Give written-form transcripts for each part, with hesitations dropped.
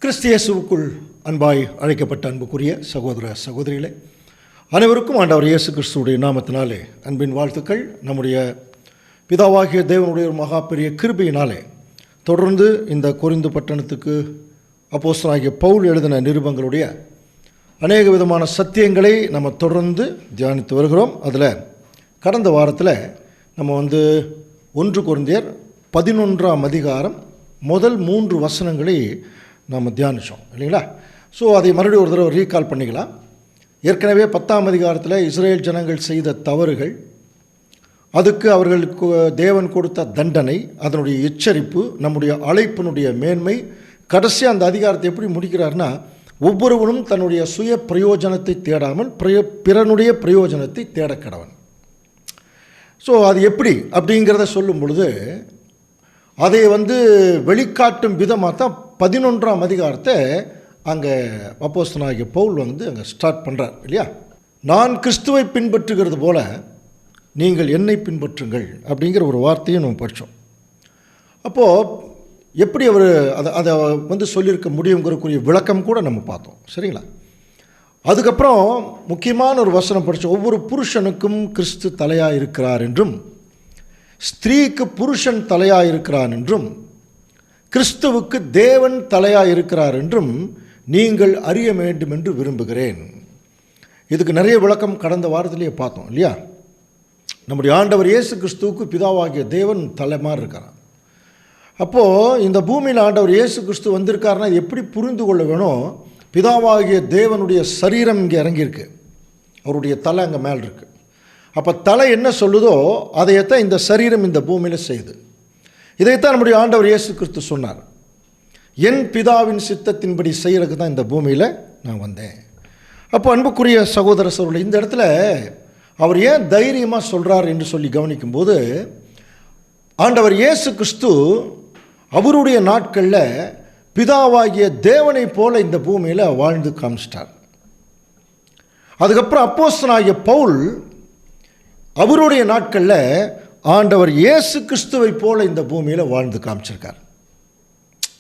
கிறிஸ்து இயேசுவுக்குள் அன்பாய் அழைக்கப்பட்ட அன்புக்குரிய சகோதர சகோதரிகளே, அனைவருக்கும் ஆண்டவர் இயேசு கிறிஸ்துவுடைய நாமத்தினாலே அன்பின் வாழ்த்துக்கள். நம்முடைய பிதாவாகிய தேவனுடைய ஒரு மகா பெரிய கிருபையினாலே தொடர்ந்து இந்த கொரிந்து பட்டணத்துக்கு அப்போஸ்தலனாகிய பவுல் எழுதின நிருபங்களுடைய அநேக விதமான சத்தியங்களை நம்ம தொடர்ந்து தியானித்து வருகிறோம். அதில் கடந்த வாரத்தில் நம்ம 1 கொரிந்தியர் 11ஆம் அதிகாரம் முதல் 3 வசனங்களை நம்ம தியானித்தோம் இல்லைங்களா? ஸோ அதை மறுபடியும் ஒரு தடவை ரீகால் பண்ணிக்கலாம். ஏற்கனவே 10ஆம் அதிகாரத்தில் இஸ்ரேல் ஜனங்கள் செய்த தவறுகள், அதுக்கு அவர்களுக்கு தேவன் கொடுத்த தண்டனை, அதனுடைய எச்சரிப்பு, நம்முடைய அழைப்பினுடைய மேன்மை, கடைசி அந்த அதிகாரத்தை எப்படி முடிக்கிறார்னா, ஒவ்வொருவனும் தன்னுடைய சுய பிரயோஜனத்தை தேடாமல் பிறனுடைய பிரயோஜனத்தை தேட கடவன். ஸோ அது எப்படி அப்படிங்கிறத சொல்லும் பொழுது அதை வெளிக்காட்டும் விதமாக தான் 11ஆம் அதிகாரத்தை அங்கே அப்போஸ்தலனாகிய பவுல் அங்கே ஸ்டார்ட் பண்ணுறார் இல்லையா? நான் கிறிஸ்துவை பின்பற்றுகிறது போல நீங்கள் என்னை பின்பற்றுங்கள் அப்படிங்கிற ஒரு வார்த்தையை நம்ம படித்தோம். அப்போது எப்படி அவர் அதை சொல்லியிருக்க முடியுங்கிறக்குரிய விளக்கம் கூட நம்ம பார்த்தோம் சரிங்களா? அதுக்கப்புறம் முக்கியமான ஒரு வசனம் படித்தோம். ஒவ்வொரு புருஷனுக்கும் கிறிஸ்து தலையாக இருக்கிறார் என்றும், ஸ்திரீக்கு புருஷன் தலையாக இருக்கிறான் என்றும், கிறிஸ்துவுக்கு தேவன் தலையாக இருக்கிறார் என்றும் நீங்கள் அறிய வேண்டும் என்று விரும்புகிறேன். இதுக்கு நிறைய விளக்கம் கடந்த வாரத்திலேயே பார்த்தோம் இல்லையா? நம்முடைய ஆண்டவர் இயேசு கிறிஸ்துவுக்கு பிதாவாகிய தேவன் தலைமாக இருக்கிறார். அப்போது இந்த பூமியில் ஆண்டவர் இயேசு கிறிஸ்து வந்திருக்காருன்னா எப்படி புரிந்து கொள்ள வேணும்? பிதாவாகிய தேவனுடைய சரீரம் இங்கே இறங்கியிருக்கு, அவருடைய தலை அங்கே மேல் இருக்குது. அப்போ தலை என்ன சொல்லுதோ அதையத்தான் இந்த சரீரம் இந்த பூமியில் செய்யுது. இதைத்தான் நம்முடைய ஆண்டவர் இயேசு கிறிஸ்து சொன்னார், என் பிதாவின் சித்தத்தின்படி செய்கிறதுக்கு தான் இந்த பூமியில் நான் வந்தேன். அப்போ அன்புக்குரிய சகோதர சகோதரர்களே, இந்த இடத்துல அவர் ஏன் தைரியமாக சொல்கிறார் என்று சொல்லி கவனிக்கும்போது, ஆண்டவர் இயேசு கிறிஸ்து அவருடைய நாட்களில் பிதாவாகிய தேவனை போல இந்த பூமியில் வாழ்ந்து காமிச்சிட்டார். அதுக்கப்புறம் அப்போஸ்தலனாகிய பவுல் அவருடைய நாட்களில் ஆண்டவர் இயேசு கிறிஸ்துவை போல இந்த பூமியில் வாழ்ந்து காமிச்சிருக்கார்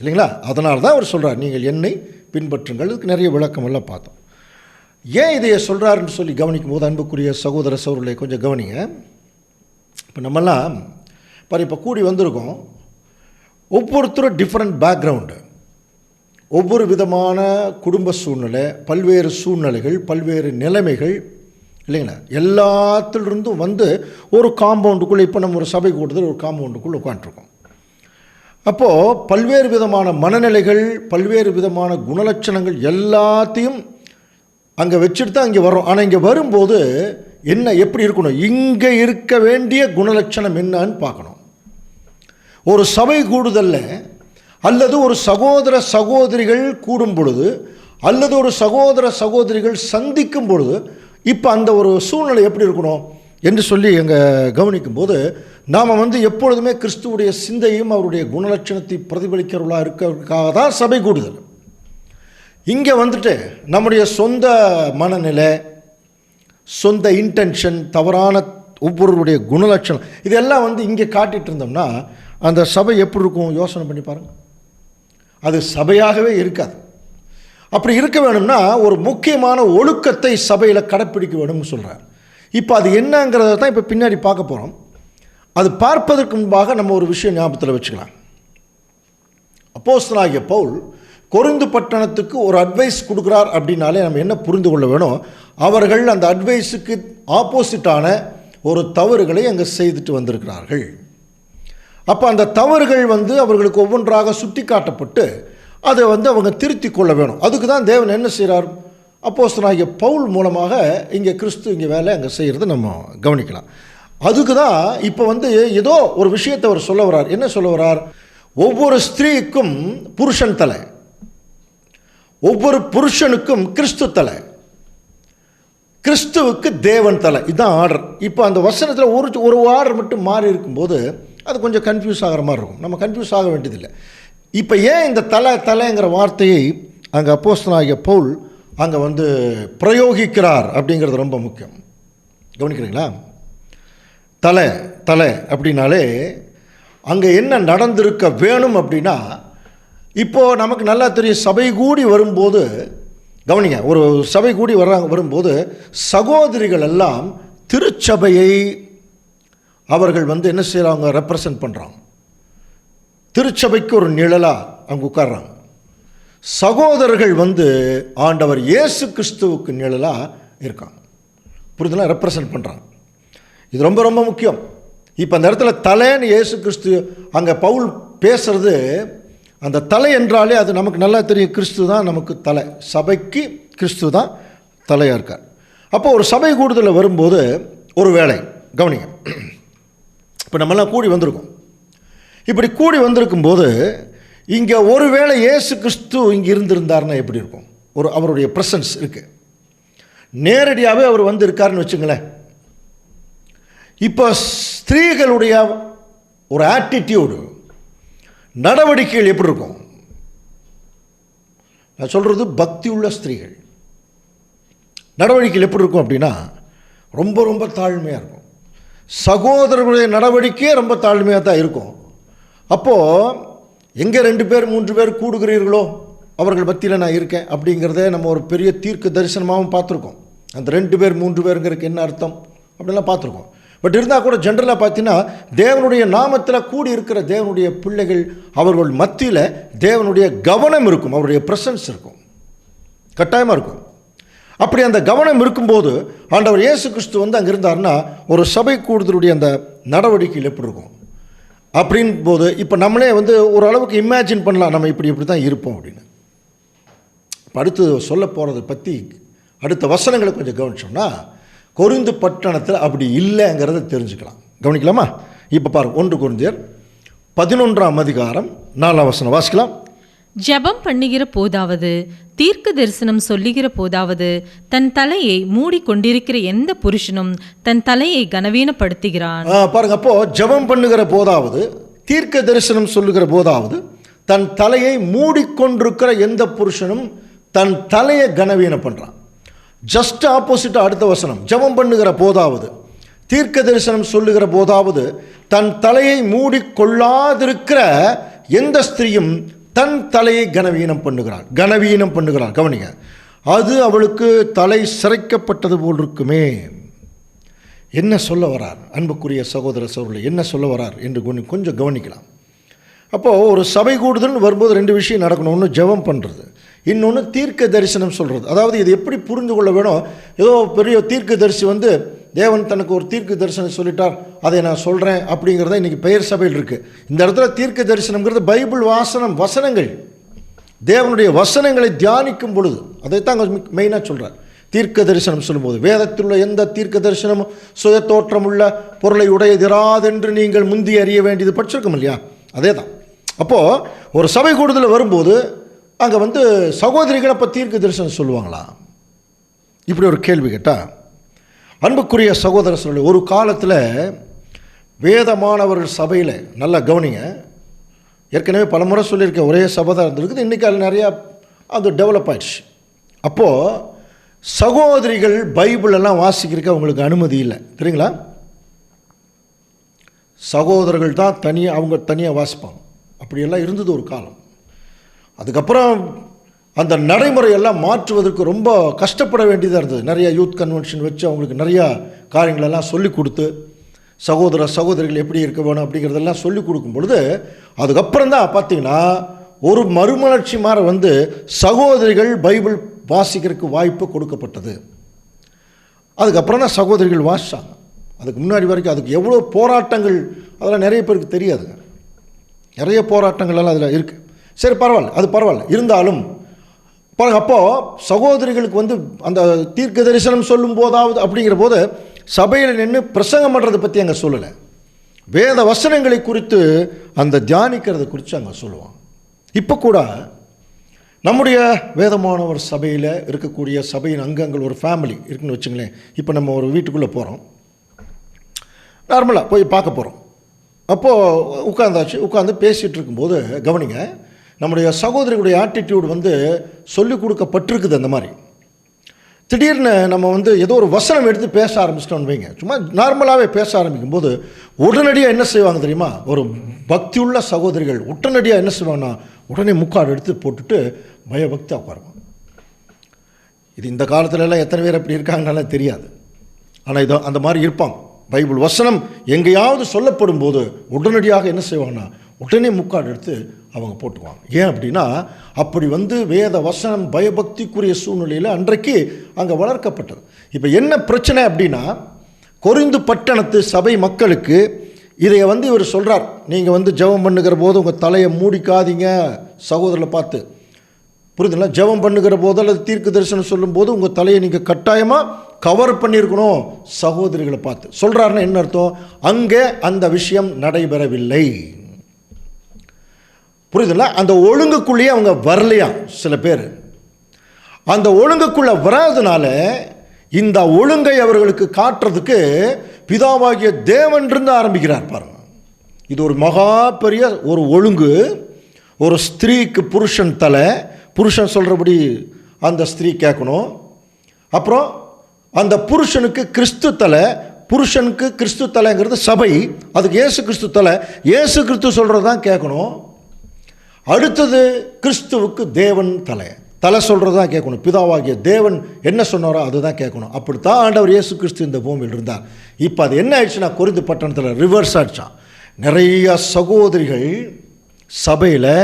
இல்லைங்களா? அதனால தான் அவர் சொல்கிறார், நீங்கள் என்னை பின்பற்றுங்கள். இதுக்கு நிறைய விளக்கமெல்லாம் பார்த்தோம். ஏன் இதையை சொல்கிறாருன்னு சொல்லி கவனிக்கும் போது அன்புக்குரிய சகோதர சகோதரர்களை கொஞ்சம் கவனிங்க. இப்போ நம்மெல்லாம் இப்போ கூடி வந்திருக்கோம். ஒவ்வொருத்தரும் டிஃப்ரெண்ட் பேக்ரவுண்டு, ஒவ்வொரு விதமான குடும்ப சூழ்நிலை, பல்வேறு சூழ்நிலைகள், பல்வேறு நிலைமைகள் இல்லைங்களா? எல்லாத்திலிருந்தும் ஒரு காம்பவுண்டுக்குள்ளே, இப்போ நம்ம ஒரு சபை கூட்டத்தில் ஒரு காம்பவுண்டுக்குள்ளே உட்காந்துருக்கோம். அப்போது பல்வேறு விதமான மனநிலைகள், பல்வேறு விதமான குணலட்சணங்கள் எல்லாத்தையும் அங்கே வச்சுட்டு தான் இங்கே வரோம். ஆனால் இங்கே வரும்போது எப்படி இருக்கணும்? இங்கே இருக்க வேண்டிய குணலட்சணம் என்னன்னு பார்க்கணும். ஒரு சபை கூடுதலில் அல்லது ஒரு சகோதர சகோதரிகள் கூடும் பொழுது அல்லது ஒரு சகோதர சகோதரிகள் சந்திக்கும் பொழுது இப்போ அந்த ஒரு சூழ்நிலை எப்படி இருக்கணும் என்று சொல்லி அங்கே கவனிக்கும்போது நாம் எப்பொழுதுமே கிறிஸ்துவுடைய சிந்தையும் அவருடைய குணலட்சணத்தை பிரதிபலிக்கிறவர்களாக இருக்கிறதுக்காக தான் சபை கூடுதல். இங்கே நம்முடைய சொந்த மனநிலை, சொந்த இன்டென்ஷன், தவறான ஒவ்வொருவருடைய குணலட்சணம் இதெல்லாம் இங்கே காட்டிகிட்டு இருந்தோம்னா அந்த சபை எப்படி இருக்கும் யோசனை பண்ணி பாருங்கள். அது சபையாகவே இருக்காது. அப்படி இருக்க வேணும்னா ஒரு முக்கியமான ஒழுக்கத்தை சபையில் கடைப்பிடிக்க வேணும்னு சொல்கிறார். இப்போ அது என்னங்கிறத தான் இப்போ பின்னாடி பார்க்க போகிறோம். அது பார்ப்பதற்கு முன்பாக நம்ம ஒரு விஷயம் ஞாபகத்தில் வச்சுக்கலாம். அப்போஸ்தலனாகிய பவுல் கொரிந்து பட்டணத்துக்கு ஒரு அட்வைஸ் கொடுக்குறார் அப்படின்னாலே நம்ம என்ன புரிந்து கொள்ள வேணும்? அவர்கள் அந்த அட்வைஸுக்கு ஆப்போசிட்டான ஒரு தவறுகளை அங்கே செய்துட்டு வந்திருக்கிறார்கள். அப்போ அந்த தவறுகள் அவர்களுக்கு ஒவ்வொன்றாக சுட்டி காட்டப்பட்டு அதை அவங்க திருத்தி கொள்ள வேணும். அதுக்கு தான் தேவன் என்ன செய்கிறார்? அப்போஸ்தலனாகிய பவுல் மூலமாக இங்கே கிறிஸ்து இங்கே வேலை அங்கே செய்கிறது நம்ம கவனிக்கலாம். அதுக்கு தான் இப்போ ஏதோ ஒரு விஷயத்தை அவர் சொல்ல வர்றார். என்ன சொல்ல வர்றார்? ஒவ்வொரு ஸ்திரீக்கும் புருஷன் தலை, ஒவ்வொரு புருஷனுக்கும் கிறிஸ்து தலை, கிறிஸ்துவுக்கு தேவன் தலை. இதுதான் ஆர்டர். இப்போ அந்த வசனத்தில் ஒரு ஆர்டர் மட்டும் மாறி இருக்கும்போது அது கொஞ்சம் கன்ஃபியூஸ் ஆகிற மாதிரி இருக்கும். நம்ம கன்ஃபியூஸ் ஆக வேண்டியதில்லை. இப்போ ஏன் இந்த தலைங்கிற வார்த்தையை அங்கே அப்போஸ்தலனாகிய பவுல் அங்கே பிரயோகிக்கிறார் அப்படிங்கிறது ரொம்ப முக்கியம். கவனிக்கிறீங்களா? தலை அப்படின்னாலே அங்கே என்ன நடந்திருக்க வேணும் அப்படின்னா, இப்போது நமக்கு நல்லா தெரியும், சபை கூடி வரும்போது கவனிங்க, ஒரு சபை கூடி வரும்போது சகோதரிகள் எல்லாம் திருச்சபையை அவர்கள் என்ன செய்கிறாங்க, ரெப்ரசன்ட் பண்ணுறாங்க. திருச்சபைக்கு ஒரு நிழலாக அங்கே உட்கார்றாங்க. சகோதரர்கள் ஆண்டவர் இயேசு கிறிஸ்துவுக்கு நிழலாக இருக்காங்க. புரிதலாம், ரெப்ரசன்ட் பண்ணுறாங்க. இது ரொம்ப ரொம்ப முக்கியம். இப்போ அந்த இடத்துல தலைன்னு இயேசு கிறிஸ்து அங்கே பவுல் பேசுறது, அந்த தலை என்றாலே அது நமக்கு நல்லா தெரியும், கிறிஸ்து தான் நமக்கு தலை. சபைக்கு கிறிஸ்து தான் தலையாக இருக்கார். அப்போ ஒரு சபை கூடுதலில் வரும்போது ஒரு வேலை கவனிங்க. இப்போ நம்மெல்லாம் கூடி வந்திருக்கோம். இப்படி கூடி வந்திருக்கும்போது இங்கே ஒரு வேளை இயேசு கிறிஸ்து இங்கே இருந்திருந்தார்னா எப்படி இருக்கும்? அவருடைய ப்ரெசன்ஸ் இருக்குது, நேரடியாகவே அவர் இருக்காருன்னு வச்சுங்களேன். இப்போ ஸ்திரீகளுடைய ஒரு ஆட்டிடியூடு, நடவடிக்கைகள் எப்படி இருக்கும்? நான் சொல்கிறது பக்தி உள்ள ஸ்திரீகள் நடவடிக்கைகள் எப்படி இருக்கும் அப்படின்னா, ரொம்ப ரொம்ப தாழ்மையாக இருக்கும். சகோதரர்களுடைய நடவடிக்கையே ரொம்ப தாழ்மையாக தான் இருக்கும். அப்போது எங்கே 2 பேர் 3 பேர் கூடுகிறீர்களோ அவர்கள் மத்தியில் நான் இருக்கேன் அப்படிங்கிறத நம்ம ஒரு பெரிய தீர்க்க தரிசனமாகவும் பார்த்துருக்கோம். அந்த 2 பேர் 3 பேருங்கிறதுக்கு என்ன அர்த்தம் அப்படின்லாம் பார்த்துருக்கோம். பட் இருந்தால் கூட ஜென்ரலாக பார்த்தீங்கன்னா, தேவனுடைய நாமத்தில் கூடி இருக்கிற தேவனுடைய பிள்ளைகள் அவர்கள் மத்தியில் தேவனுடைய கவனம் இருக்கும், அவருடைய ப்ரெசன்ஸ் இருக்கும், கட்டாயமாக இருக்கும். அப்படி அந்த கவனம் இருக்கும்போது ஆண்டவர் இயேசு கிறிஸ்து அங்கே இருந்தார்னா ஒரு சபை கூடுதலுடைய அந்த நடவடிக்கைகள் எப்படி இருக்கும் அப்படின் போது இப்போ நம்மளே ஓரளவுக்கு இமேஜின் பண்ணலாம், நம்ம இப்படி தான் இருப்போம் அப்படின்னு. அடுத்து சொல்ல போகிறத பற்றி அடுத்த வசனங்களை கொஞ்சம் கவனிச்சோம்னா, கொரிந்து பட்டணத்தில் அப்படி இல்லைங்கிறத தெரிஞ்சுக்கலாம். கவனிக்கலாமா? இப்போ பாருங்கள், 1 கொரிந்தியர் 11ஆம் அதிகாரம் 4ஆம் வசனம் வாசிக்கலாம். ஜெபம் பண்ணுகிற போதாவது, தீர்க்க தரிசனம் சொல்லுகிற போதாவது, தன் தலையை மூடிக்கொண்டிருக்கிற எந்த புருஷனும் தன் தலையை கனவீனப்படுத்துகிறான். பாருங்க, அப்போ ஜெபம் பண்ணுகிற போதாவது, தீர்க்க தரிசனம் சொல்லுகிற போதாவது, தன் தலையை மூடிக்கொண்டிருக்கிற எந்த புருஷனும் தன் தலையை கனவீனம் பண்ணுறான். ஜஸ்ட் ஆப்போசிட்டாக அடுத்த வசனம், ஜெபம் பண்ணுகிற போதாவது, தீர்க்க தரிசனம் சொல்லுகிற போதாவது, தன் தலையை மூடிக்கொள்ளாதிருக்கிற எந்த ஸ்திரீயும் தன் தலையை கனவீனம் பண்ணுகிறாள். கவனிங்க, அது அவளுக்கு தலை சிரைக்கப்பட்டது போல் இருக்குமே. என்ன சொல்ல வரார் அன்புக்குரிய சகோதர சகோதரர்களே, என்ன சொல்ல வரார் என்று கொஞ்சம் கவனிக்கலாம். அப்போது ஒரு சபை கூடுதல் வரும்போது 2 விஷயம் நடக்கணும். ஒன்று ஜெபம் பண்ணுறது, இன்னொன்று தீர்க்க தரிசனம் சொல்கிறது. அதாவது இது எப்படி புரிந்து கொள்ள வேணும், ஏதோ பெரிய தீர்க்க தரிசி தேவன் தனக்கு ஒரு தீர்க்க தரிசனம் சொல்லிட்டார், அதை நான் சொல்கிறேன் அப்படிங்கிறத இன்றைக்கி பெயர் சபையில் இருக்குது. இந்த இடத்துல தீர்க்க தரிசனம்ங்கிறது பைபிள் வசனங்கள், தேவனுடைய வசனங்களை தியானிக்கும் பொழுது அதைத்தான் மெயினாக சொல்கிறார். தீர்க்க தரிசனம் சொல்லும்போது வேதத்தில் உள்ள எந்த தீர்க்க தரிசனமும் சுய தோற்றமுள்ள பொருளை உடையதிராதென்று நீங்கள் முந்தி அறிய வேண்டியது படிச்சிருக்கோம் இல்லையா? அதே தான். அப்போது ஒரு சபை கூடுதல் வரும்போது அங்கே சகோதரிகளை அப்போ தீர்க்க தரிசனம் சொல்லுவாங்களா? இப்படி ஒரு கேள்வி கேட்டால், அன்புக்குரிய சகோதர சொல்லி, ஒரு காலத்தில் வேதமானவர்கள் சபையில் நல்லா கவனிங்க, ஏற்கனவே பல முறை சொல்லியிருக்கேன், ஒரே சபை தான் இருந்திருக்குது, இன்றைக்கி அதில் நிறையா அது டெவலப் ஆயிடுச்சு. அப்போது சகோதரிகள் பைபிளெல்லாம் வாசிக்கிறதுக்கு அவங்களுக்கு அனுமதி இல்லை, தெரியுங்களா? சகோதரர்கள் தான் அவங்க தனியாக வாசிப்பாங்க. அப்படியெல்லாம் இருந்தது ஒரு காலம். அதுக்கப்புறம் அந்த நடைமுறையெல்லாம் மாற்றுவதற்கு ரொம்ப கஷ்டப்பட வேண்டியதாக இருந்தது. நிறையா யூத் கன்வென்ஷன் வச்சு அவங்களுக்கு நிறையா காரியங்களெல்லாம் சொல்லிக் கொடுத்து, சகோதரிகள் எப்படி இருக்க வேணும் அப்படிங்கிறதெல்லாம் சொல்லிக் கொடுக்கும் பொழுது, அதுக்கப்புறம் தான் பார்த்திங்கன்னா ஒரு மறுமலர்ச்சி மாதிரி சகோதரிகள் பைபிள் வாசிக்கிறதுக்கு வாய்ப்பு கொடுக்கப்பட்டது. அதுக்கப்புறம் தான் சகோதரிகள் வாசித்தாங்க. அதுக்கு முன்னாடி வரைக்கும் அதுக்கு எவ்வளோ போராட்டங்கள் அதெல்லாம் நிறைய பேருக்கு தெரியாதுங்க. நிறைய போராட்டங்கள்லாம் அதில் இருக்குது. சரி, பரவாயில்ல. இருந்தாலும் பாருங்கள், அப்போது சகோதரிகளுக்கு அந்த தீர்க்க தரிசனம் சொல்லும் போதாவது அப்படிங்கிற போது சபையில் நின்று பிரசங்கம் பண்ணுறதை பற்றி அங்கே சொல்லலை, வேத வசனங்களை குறித்து அந்த தியானிக்கிறதை குறித்து அங்கே சொல்லுவாங்க. இப்போ கூட நம்முடைய வேதமானவர் சபையில் இருக்கக்கூடிய சபையின் அங்கங்கள் ஒரு ஃபேமிலி இருக்குன்னு வச்சுங்களேன். இப்போ நம்ம ஒரு வீட்டுக்குள்ளே போகிறோம், நார்மலாக போய் பார்க்க போகிறோம். அப்போது உட்காந்து பேசிகிட்டு இருக்கும்போது கவனிங்க, நம்முடைய சகோதரிகளுடைய ஆட்டிடியூடு சொல்லிக் கொடுக்கப்பட்டிருக்குது. அந்த மாதிரி திடீர்னு நம்ம ஏதோ ஒரு வசனம் எடுத்து பேச ஆரம்பிச்சிட்டோன்னு வைங்க, சும்மா நார்மலாகவே பேச ஆரம்பிக்கும் போது உடனடியாக என்ன செய்வாங்க தெரியுமா? ஒரு பக்தியுள்ள சகோதரிகள் உடனடியாக என்ன செய்வாங்கன்னா உடனே முக்காடு எடுத்து போட்டுட்டு பயபக்தி உட்காருவான். இது இந்த காலத்துலலாம் எத்தனை பேர் அப்படி இருக்காங்கனால தெரியாது. ஆனால் இதோ அந்த மாதிரி இருப்பாங்க. பைபிள் வசனம் எங்கேயாவது சொல்லப்படும் போது உடனடியாக என்ன செய்வாங்கன்னா உடனே முக்காடு எடுத்து அவங்க போட்டுக்குவாங்க. ஏன் அப்படின்னா அப்படி வேத வசனம் பயபக்திக்குரிய சூழ்நிலையில் அன்றைக்கு அங்கே வளர்க்கப்பட்டது. இப்போ என்ன பிரச்சனை அப்படின்னா கொரிந்து பட்டணத்து சபை மக்களுக்கு இதை இவர் சொல்கிறார், நீங்கள் ஜெபம் பண்ணுகிற போது உங்கள் தலையை மூடிக்காதீங்க சகோதரரை பார்த்து, புரியுதுங்களா? ஜெபம் பண்ணுகிற போது அல்லது தீர்க்க தரிசனம் சொல்லும்போது உங்கள் தலையை நீங்கள் கட்டாயமாக கவர் பண்ணியிருக்கணும் சகோதரிகளை பார்த்து சொல்கிறாருன்னா என்ன அர்த்தம்? அங்கே அந்த விஷயம் நடைபெறவில்லை, புரியுதுங்களா? அந்த ஒழுங்குக்குள்ளேயே அவங்க வரலையா சில பேர். அந்த ஒழுங்குக்குள்ளே வராதனால இந்த ஒழுங்கை அவர்களுக்கு காட்டுறதுக்கு பிதாவாகிய தேவன் இருந்து ஆரம்பிக்கிறார் பாருங்க. இது ஒரு மகா பெரிய ஒரு ஒழுங்கு. ஒரு ஸ்திரீக்கு புருஷன் தலை, புருஷன் சொல்கிறபடி அந்த ஸ்திரீ கேட்கணும். அப்புறம் அந்த புருஷனுக்கு கிறிஸ்து தலை, புருஷனுக்கு கிறிஸ்து தலைங்கிறது சபை, அதுக்கு இயேசு கிறிஸ்து தலை, இயேசு கிறிஸ்து சொல்கிறது தான் கேட்கணும். அடுத்தது கிறிஸ்துவுக்கு தேவன் தலை சொல்கிறது தான் கேட்கணும். பிதாவாகிய தேவன் என்ன சொன்னாரோ அதுதான் கேட்கணும். அப்படித்தான் ஆண்டவர் இயேசு கிறிஸ்து இந்த பூமியில் இருந்தார். இப்போ அது என்ன ஆயிடுச்சுன்னா கொரிந்து பட்டணத்தில் ரிவர்ஸ் ஆயிடுச்சான். நிறைய சகோதரிகள் சபையில்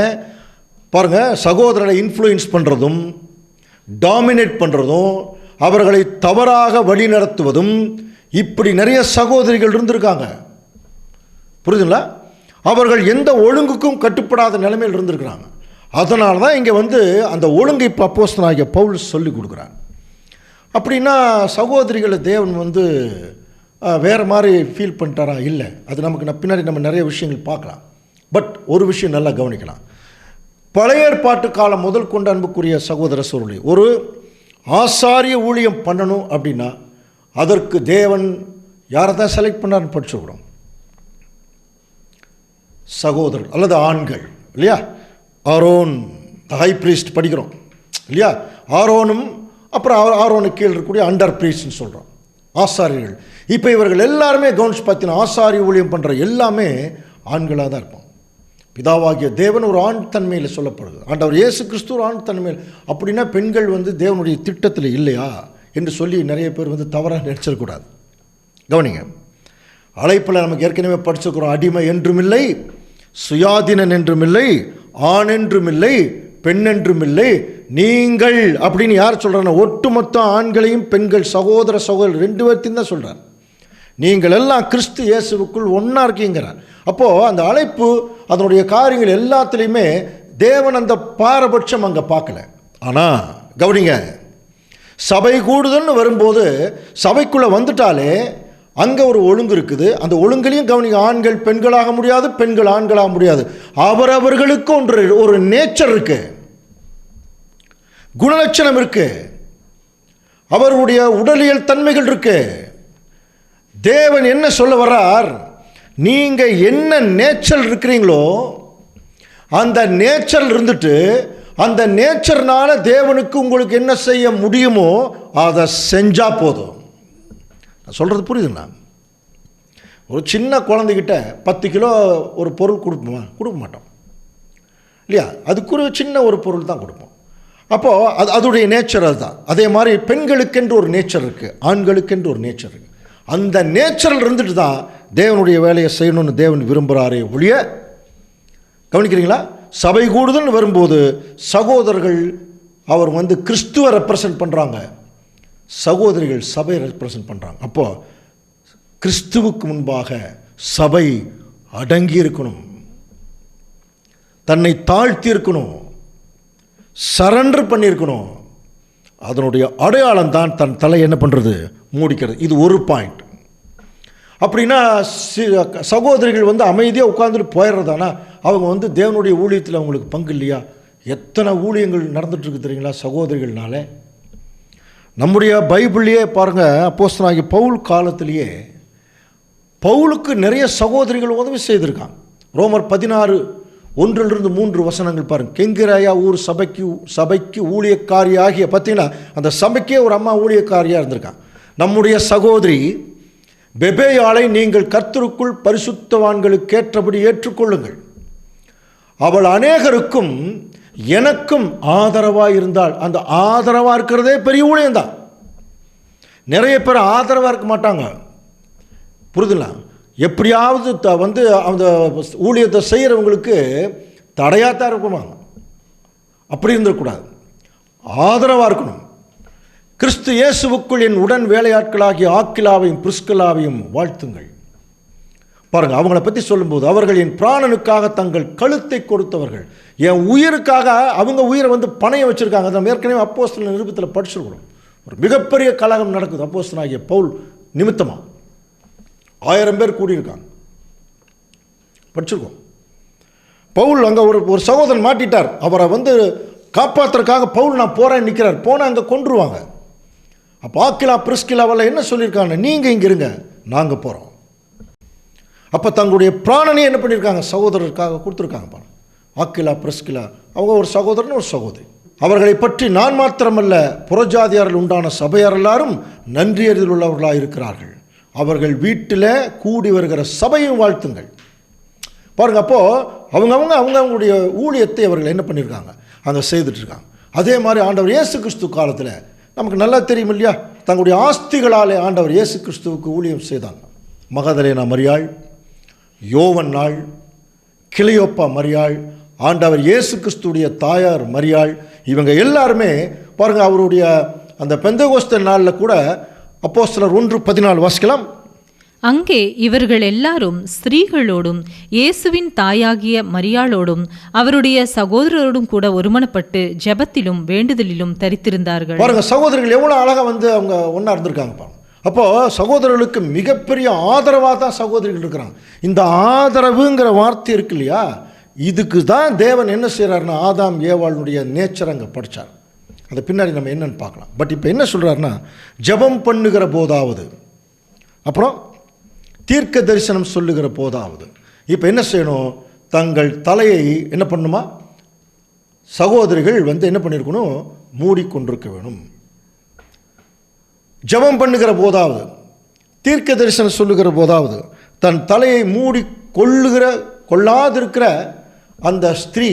பாருங்கள் சகோதரரை இன்ஃப்ளூயன்ஸ் பண்ணுறதும் டாமினேட் பண்ணுறதும் அவர்களை தவறாக வழி நடத்துவதும் இப்படி நிறைய சகோதரிகள் இருந்திருக்காங்க, புரியுதுங்களா? அவர்கள் எந்த ஒழுங்குக்கும் கட்டுப்படாத நிலைமையில் இருந்திருக்கிறாங்க. அதனால தான் இங்கே அந்த ஒழுங்கை இப்போ அப்போஸ்தலனாகிய பவுல் சொல்லி கொடுக்குறாங்க. அப்படின்னா சகோதரிகளை தேவன் வேறு மாதிரி ஃபீல் பண்ணிட்டாரா? இல்லை, அது நமக்கு பின்னாடி நம்ம நிறைய விஷயங்கள் பார்க்கலாம். பட் ஒரு விஷயம் நல்லா கவனிக்கலாம். பழைய ஏற்பாட்டு காலம் முதல் கொண்டு அன்புக்குரிய சகோதர சூழலை ஒரு ஆசாரிய ஊழியம் பண்ணணும் அப்படின்னா அதற்கு தேவன் யாரை தான் செலக்ட் பண்ணார்னு படிச்சுக்கிறோம், சகோதரர் அல்லது ஆண்கள் இல்லையா? ஆரோன் ஹை ப்ரீஸ்ட் படிக்கிறோம் இல்லையா? ஆரோனும் அப்புறம் ஆரோனுக்கு கீழ் இருக்கக்கூடிய அண்டர் ப்ரீஸ்ட்னு சொல்கிறோம், ஆசாரியர்கள். இப்போ இவர்கள் எல்லாருமே கவனிச்சு பார்த்தீங்கன்னா ஆசாரிய ஊழியம் பண்ணுற எல்லாமே ஆண்களாக தான் இருப்பாங்க. பிதாவாகிய தேவன் ஒரு ஆண் தன்மையில் சொல்லப்படுது, ஆண்டவர் இயேசு கிறிஸ்து ஒரு ஆண் தன்மையில். அப்படின்னா பெண்கள் தேவனுடைய திட்டத்தில் இல்லையா என்று சொல்லி நிறைய பேர் தவறாக நினைச்சிடக்கூடாது. கவனிங்க, அழைப்பில் நமக்கு ஏற்கனவே படிச்சிருக்கிறோம், அடிமை என்றும் இல்லை, சுயாதீனன் என்றும் இல்லை, ஆண் என்றும் இல்லை, பெண் என்றும் இல்லை, நீங்கள் அப்படின்னு யார் சொல்கிறாங்க? ஒட்டுமொத்த ஆண்களையும் பெண்கள் சகோதர ரெண்டு பேர்த்தையும் தான் சொல்கிறார். நீங்கள் எல்லாம் கிறிஸ்து இயேசுவுக்குள் ஒன்றா இருக்கீங்கிறார். அப்போது அந்த அழைப்பு அதனுடைய காரியங்கள் எல்லாத்துலேயுமே தேவன் அந்த பாரபட்சம் அங்கே பார்க்கல. ஆனால் கவனிங்க, சபை கூடுதல்னு வரும்போது சபைக்குள்ளே வந்துட்டாலே அங்கே ஒரு ஒழுங்கு இருக்குது. அந்த ஒழுங்குலையும் கவனிங்க, ஆண்கள் பெண்களாக முடியாது, பெண்கள் ஆண்களாக முடியாது. அவரவர்களுக்கு ஒரு நேச்சர் இருக்கு, குணலட்சணம் இருக்கு, அவருடைய உடலியல் தன்மைகள் இருக்கு. தேவன் என்ன சொல்ல வர்றார்? நீங்க என்ன நேச்சர் இருக்கிறீங்களோ அந்த நேச்சர் இருந்துட்டு அந்த நேச்சர்னால தேவனுக்கு உங்களுக்கு என்ன செய்ய முடியுமோ அதை செஞ்சா போதும். சொல்கிறது புரியுதுங்களா? ஒரு சின்ன குழந்தைகிட்ட 10 கிலோ ஒரு பொருள் கொடுக்க மாட்டோம் இல்லையா? அதுக்கு சின்ன ஒரு பொருள் தான் கொடுப்போம். அப்போது அதோடைய நேச்சர் அதுதான். அதே மாதிரி பெண்களுக்கென்று ஒரு நேச்சர் இருக்குது, ஆண்களுக்கென்று ஒரு நேச்சர் இருக்குது. அந்த நேச்சரில் இருந்துட்டு தான் தேவனுடைய வேலையை செய்யணும்னு தேவன் விரும்புகிறாரே ஒழிய, கவனிக்கிறீங்களா? சபை கூடுதல்னு வரும்போது சகோதரர்கள் அவர் கிறிஸ்துவை ரெப்ரசன்ட் பண்ணுறாங்க, சகோதரிகள் சபையை ரெப்ரசன்ட் பண்ணுறாங்க. அப்போது கிறிஸ்துவுக்கு முன்பாக சபை அடங்கி இருக்கணும், தன்னை தாழ்த்தி இருக்கணும், சரண்டர் பண்ணியிருக்கணும். அதனுடைய அடையாளம் தான் தன் தலை என்ன பண்ணுறது, மூடிக்கிறது. இது ஒரு பாயிண்ட். அப்படின்னா சகோதரிகள் அமைதியாக உட்காந்துட்டு போயிடுறதானா அவங்க தேவனுடைய ஊழியத்தில் அவங்களுக்கு பங்கு இல்லையா? எத்தனை ஊழியங்கள் நடந்துட்டுருக்கு தெரியுங்களா சகோதரிகள்னால? நம்முடைய பைபிள்லேயே பாருங்கள், அப்போஸ்தலனாகிய பவுல் காலத்திலேயே பவுலுக்கு நிறைய சகோதரிகள் உதவி செய்திருக்காங்க. ரோமர் 16:1-3 வசனங்கள் பாருங்கள். கெங்கிராயா ஊர் சபைக்கு ஊழியக்காரியாகிய, பார்த்தீங்கன்னா அந்த சபைக்கே ஒரு அம்மா ஊழியக்காரியாக இருந்திருக்காங்க. நம்முடைய சகோதரி பெபேயாளை நீங்கள் கர்த்தருக்குள் பரிசுத்தவான்களுக்கு ஏற்றபடி ஏற்றுக்கொள்ளுங்கள். அவள் அநேகருக்கும் எனக்கும் ஆதரவாக இருந்தாள். அந்த ஆதரவாக இருக்கிறதே பெரிய ஊழியம்தான். நிறைய பேர் ஆதரவாக இருக்க மாட்டாங்க, புரிதுங்களா? எப்படியாவது வந்து அந்த ஊழியத்தை செய்கிறவங்களுக்கு தடையாத்தான் இருக்குமாங்க. அப்படி இருந்துடக்கூடாது, ஆதரவாக இருக்கணும். கிறிஸ்து இயேசுவுக்குள் என் உடன் வேலையாட்களாகிய ஆக்கிலாவையும் பிரிஸ்கில்லாவையும் வாழ்த்துங்கள். பாருங்கள், அவங்கள பற்றி சொல்லும்போது, அவர்கள் என் பிராணனுக்காக தங்கள் கழுத்தை கொடுத்தவர்கள். என் உயிருக்காக அவங்க உயிரை வந்து பணையம் வச்சுருக்காங்க. நம்ம ஏற்கனவே அப்போஸ்தலர் நிருபத்தில் படிச்சிருக்கிறோம். ஒரு மிகப்பெரிய கலகம் நடக்குது அப்போஸ்தலனாகிய பவுல் நிமித்தமாக. 1000 பேர் கூடியிருக்காங்க, படிச்சிருக்கோம். பவுல் அங்கே ஒரு சகோதரன் மாட்டிட்டார். அவரை வந்து காப்பாற்றுறதுக்காக பவுல் நான் போகிறேன்னு நிற்கிறார். போனால் அங்கே கொன்றுவாங்க. அப்போ ஆக்கிலா பிரிஸ்கில்லாவெல்லாம் என்ன சொல்லியிருக்காங்க, நீங்கள் இங்கே இருங்க, நாங்கள் போகிறோம். அப்போ தங்களுடைய பிராணனையும் என்ன பண்ணியிருக்காங்க, சகோதரருக்காக கொடுத்துருக்காங்க. பாருங்க, ஆக்கிலா பிரிஸ்கில்லா அவங்க ஒரு சகோதரன், ஒரு சகோதரி. அவர்களை பற்றி நான் மாத்திரமல்ல, புறஜாதியாரில் உண்டான சபையார் எல்லாரும் நன்றியறிதல் உள்ளவர்களாக இருக்கிறார்கள். அவர்கள் வீட்டில் கூடி வருகிற சபையும் வாழ்த்துங்கள். பாருங்கள், அப்போது அவங்களுடைய ஊழியத்தை அவர்கள் என்ன பண்ணியிருக்காங்க, அங்கே செய்துட்ருக்காங்க. அதே மாதிரி ஆண்டவர் இயேசு கிறிஸ்து காலத்தில் நமக்கு நல்லா தெரியும் இல்லையா, தங்களுடைய ஆஸ்திகளாலே ஆண்டவர் இயேசு கிறிஸ்துவுக்கு ஊழியம் செய்தாங்க. மகதலேனா மரியாள், யோவன்னாள், கிளியோப்பா மரியாள், ஆண்டவர் இயேசு கிறிஸ்துடைய தாயார் மரியாள், இவங்க எல்லாருமே பாருங்கள், அவருடைய அந்த பெந்தெகோஸ்தே நாளில் கூட அப்போஸ்தலர் 1:14 வாசிக்கலாம். அங்கே இவர்கள் எல்லாரும் ஸ்திரீகளோடும் இயேசுவின் தாயாகிய மரியாளோடும் அவருடைய சகோதரரோடும் கூட ஒருமனப்பட்டு ஜெபத்திலும் வேண்டுதலிலும் தரித்திருந்தார்கள். பாருங்க, சகோதரர்கள் எவ்வளோ அழகாக வந்து அவங்க ஒன்றா இருந்திருக்காங்க. பாருங்க, அப்போது சகோதரர்களுக்கு மிகப்பெரிய ஆதரவாக தான் சகோதரிகள் இருக்கிறாங்க. இந்த ஆதரவுங்கிற வார்த்தை இருக்கு இல்லையா, இதுக்கு தான் தேவன் என்ன செய்கிறாருன்னா, ஆதாம் ஏவாளுடைய நேச்சர் அங்கே படித்தார். அதை பின்னாடி நம்ம என்னென்னு பார்க்கலாம். பட் இப்போ என்ன சொல்கிறாருன்னா, ஜெபம் பண்ணுகிற போதாவது, அப்புறம் தீர்க்க தரிசனம் சொல்லுகிற போதாவது. இப்போ என்ன செய்யணும், தங்கள் தலையை என்ன பண்ணணுமா, சகோதரிகள் வந்து என்ன பண்ணியிருக்கணும், மூடிக்கொண்டிருக்க வேணும். ஜெபம் பண்ணுகிற போதாவது, தீர்க்க தரிசனம் சொல்லுகிற போதாவது தன் தலையை மூடி கொள்ளாதிருக்கிற அந்த ஸ்திரீ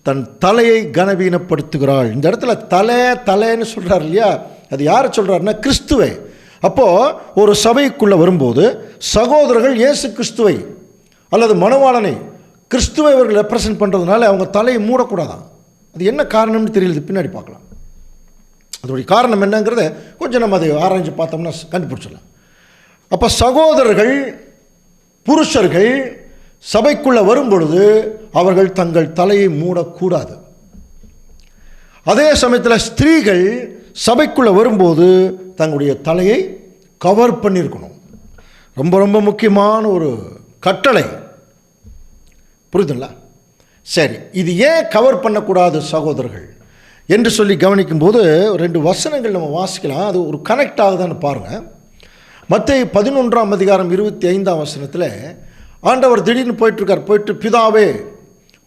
தன் தலையை கனவீனப்படுத்துகிறாள். இந்த இடத்துல தலைன்னு சொல்கிறார் இல்லையா, அது யாரை சொல்கிறாருன்னா, கிறிஸ்துவை. அப்போது ஒரு சபைக்குள்ளே வரும்போது சகோதரர்கள் இயேசு கிறிஸ்துவை அல்லது மணவாளனை, கிறிஸ்துவை அவர்கள் ரெப்ரசன்ட் பண்ணுறதுனால அவங்க தலையை மூடக்கூடாதான். அது என்ன காரணம்னு தெரியல, பின்னாடி பார்க்கலாம். அதோடைய காரணம் என்னங்கிறத கொஞ்சம் நம்ம அதை ஆராய்ச்சி பார்த்தோம்னா கண்டுபிடிச்சிடலாம். அப்போ சகோதரர்கள், புருஷர்கள் சபைக்குள்ளே வரும்பொழுது அவர்கள் தங்கள் தலையை மூடக்கூடாது. அதே சமயத்தில் ஸ்திரீகள் சபைக்குள்ளே வரும்போது தங்களுடைய தலையை கவர் பண்ணியிருக்கணும். ரொம்ப ரொம்ப முக்கியமான ஒரு கட்டளை, புரியுதுங்களா? சரி, இது ஏன் கவர் பண்ணக்கூடாது சகோதரர்கள் என்று சொல்லி கவனிக்கும்போது 2 வசனங்கள் நம்ம வாசிக்கலாம். அது ஒரு கனெக்ட் ஆகுதான்னு பாருங்கள். மத்தேயு 11:25 ஆண்டவர் திடீர்னு போயிட்டுருக்கார். போயிட்டு, பிதாவே,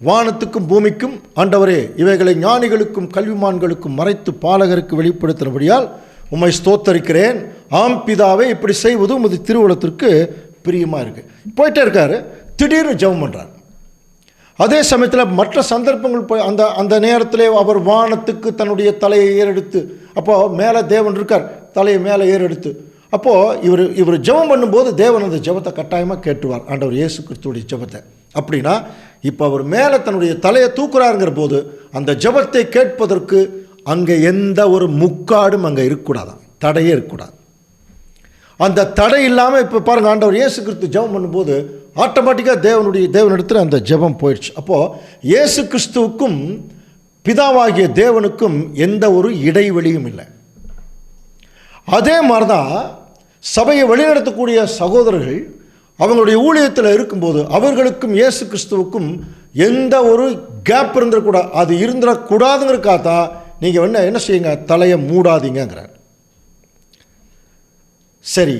வானத்துக்கும் பூமிக்கும் ஆண்டவரே, இவைகளை ஞானிகளுக்கும் கல்விமான்களுக்கும் மறைத்து பாலகருக்கு வெளிப்படுத்தினபடியால் உம்மை ஸ்தோத்தரிக்கிறேன். ஆம் பிதாவே, இப்படி செய்வது உமது திருவுளத்திற்கு பிரியமாக இருக்குது. போயிட்டே இருக்காரு. திடீர்னு ஜெபம் பண்ணுறார். அதே சமயத்தில் மற்ற சந்தர்ப்பங்கள் போய் அந்த நேரத்தில் அவர் வானத்துக்கு தன்னுடைய தலையை ஏறெடுத்து, அப்போது மேலே தேவன் இருக்கார், தலையை மேலே ஏறெடுத்து, அப்போது இவர் ஜெபம் பண்ணும்போது தேவன் அந்த ஜெபத்தை கட்டாயமாக கேட்டுவார், ஆண்டவர் இயேசு கிறிஸ்துடைய ஜெபத்தை. அப்படின்னா இப்போ அவர் மேலே தன்னுடைய தலையை தூக்குறாருங்கிற போது அந்த ஜெபத்தை கேட்பதற்கு அங்கே எந்த ஒரு முக்காடும் அங்கே இருக்கக்கூடாதான், தடையே இருக்கக்கூடாது. அந்த தடை இல்லாமல் இப்போ பாருங்கள், ஆண்டவர் இயேசு கிறிஸ்து ஜெபம் பண்ணும்போது ஆட்டோமேட்டிக்காக தேவனிடத்தில் அந்த ஜெபம் போயிடுச்சு. அப்போது இயேசு கிறிஸ்துவுக்கும் பிதாவாகிய தேவனுக்கும் எந்த ஒரு இடைவெளியும் இல்லை. அதே மாதிரி தான் சபையை வழிநடத்தக்கூடிய சகோதரர்கள் அவங்களுடைய ஊழியத்தில் இருக்கும்போது அவர்களுக்கும் இயேசு கிறிஸ்துவுக்கும் எந்த ஒரு கேப் இருந்துடக்கூடாது. அது இருந்துடக்கூடாதுங்கிறக்காக தான் நீங்கள் என்ன செய்யுங்க, தலையை மூடாதீங்கிறார். சரி,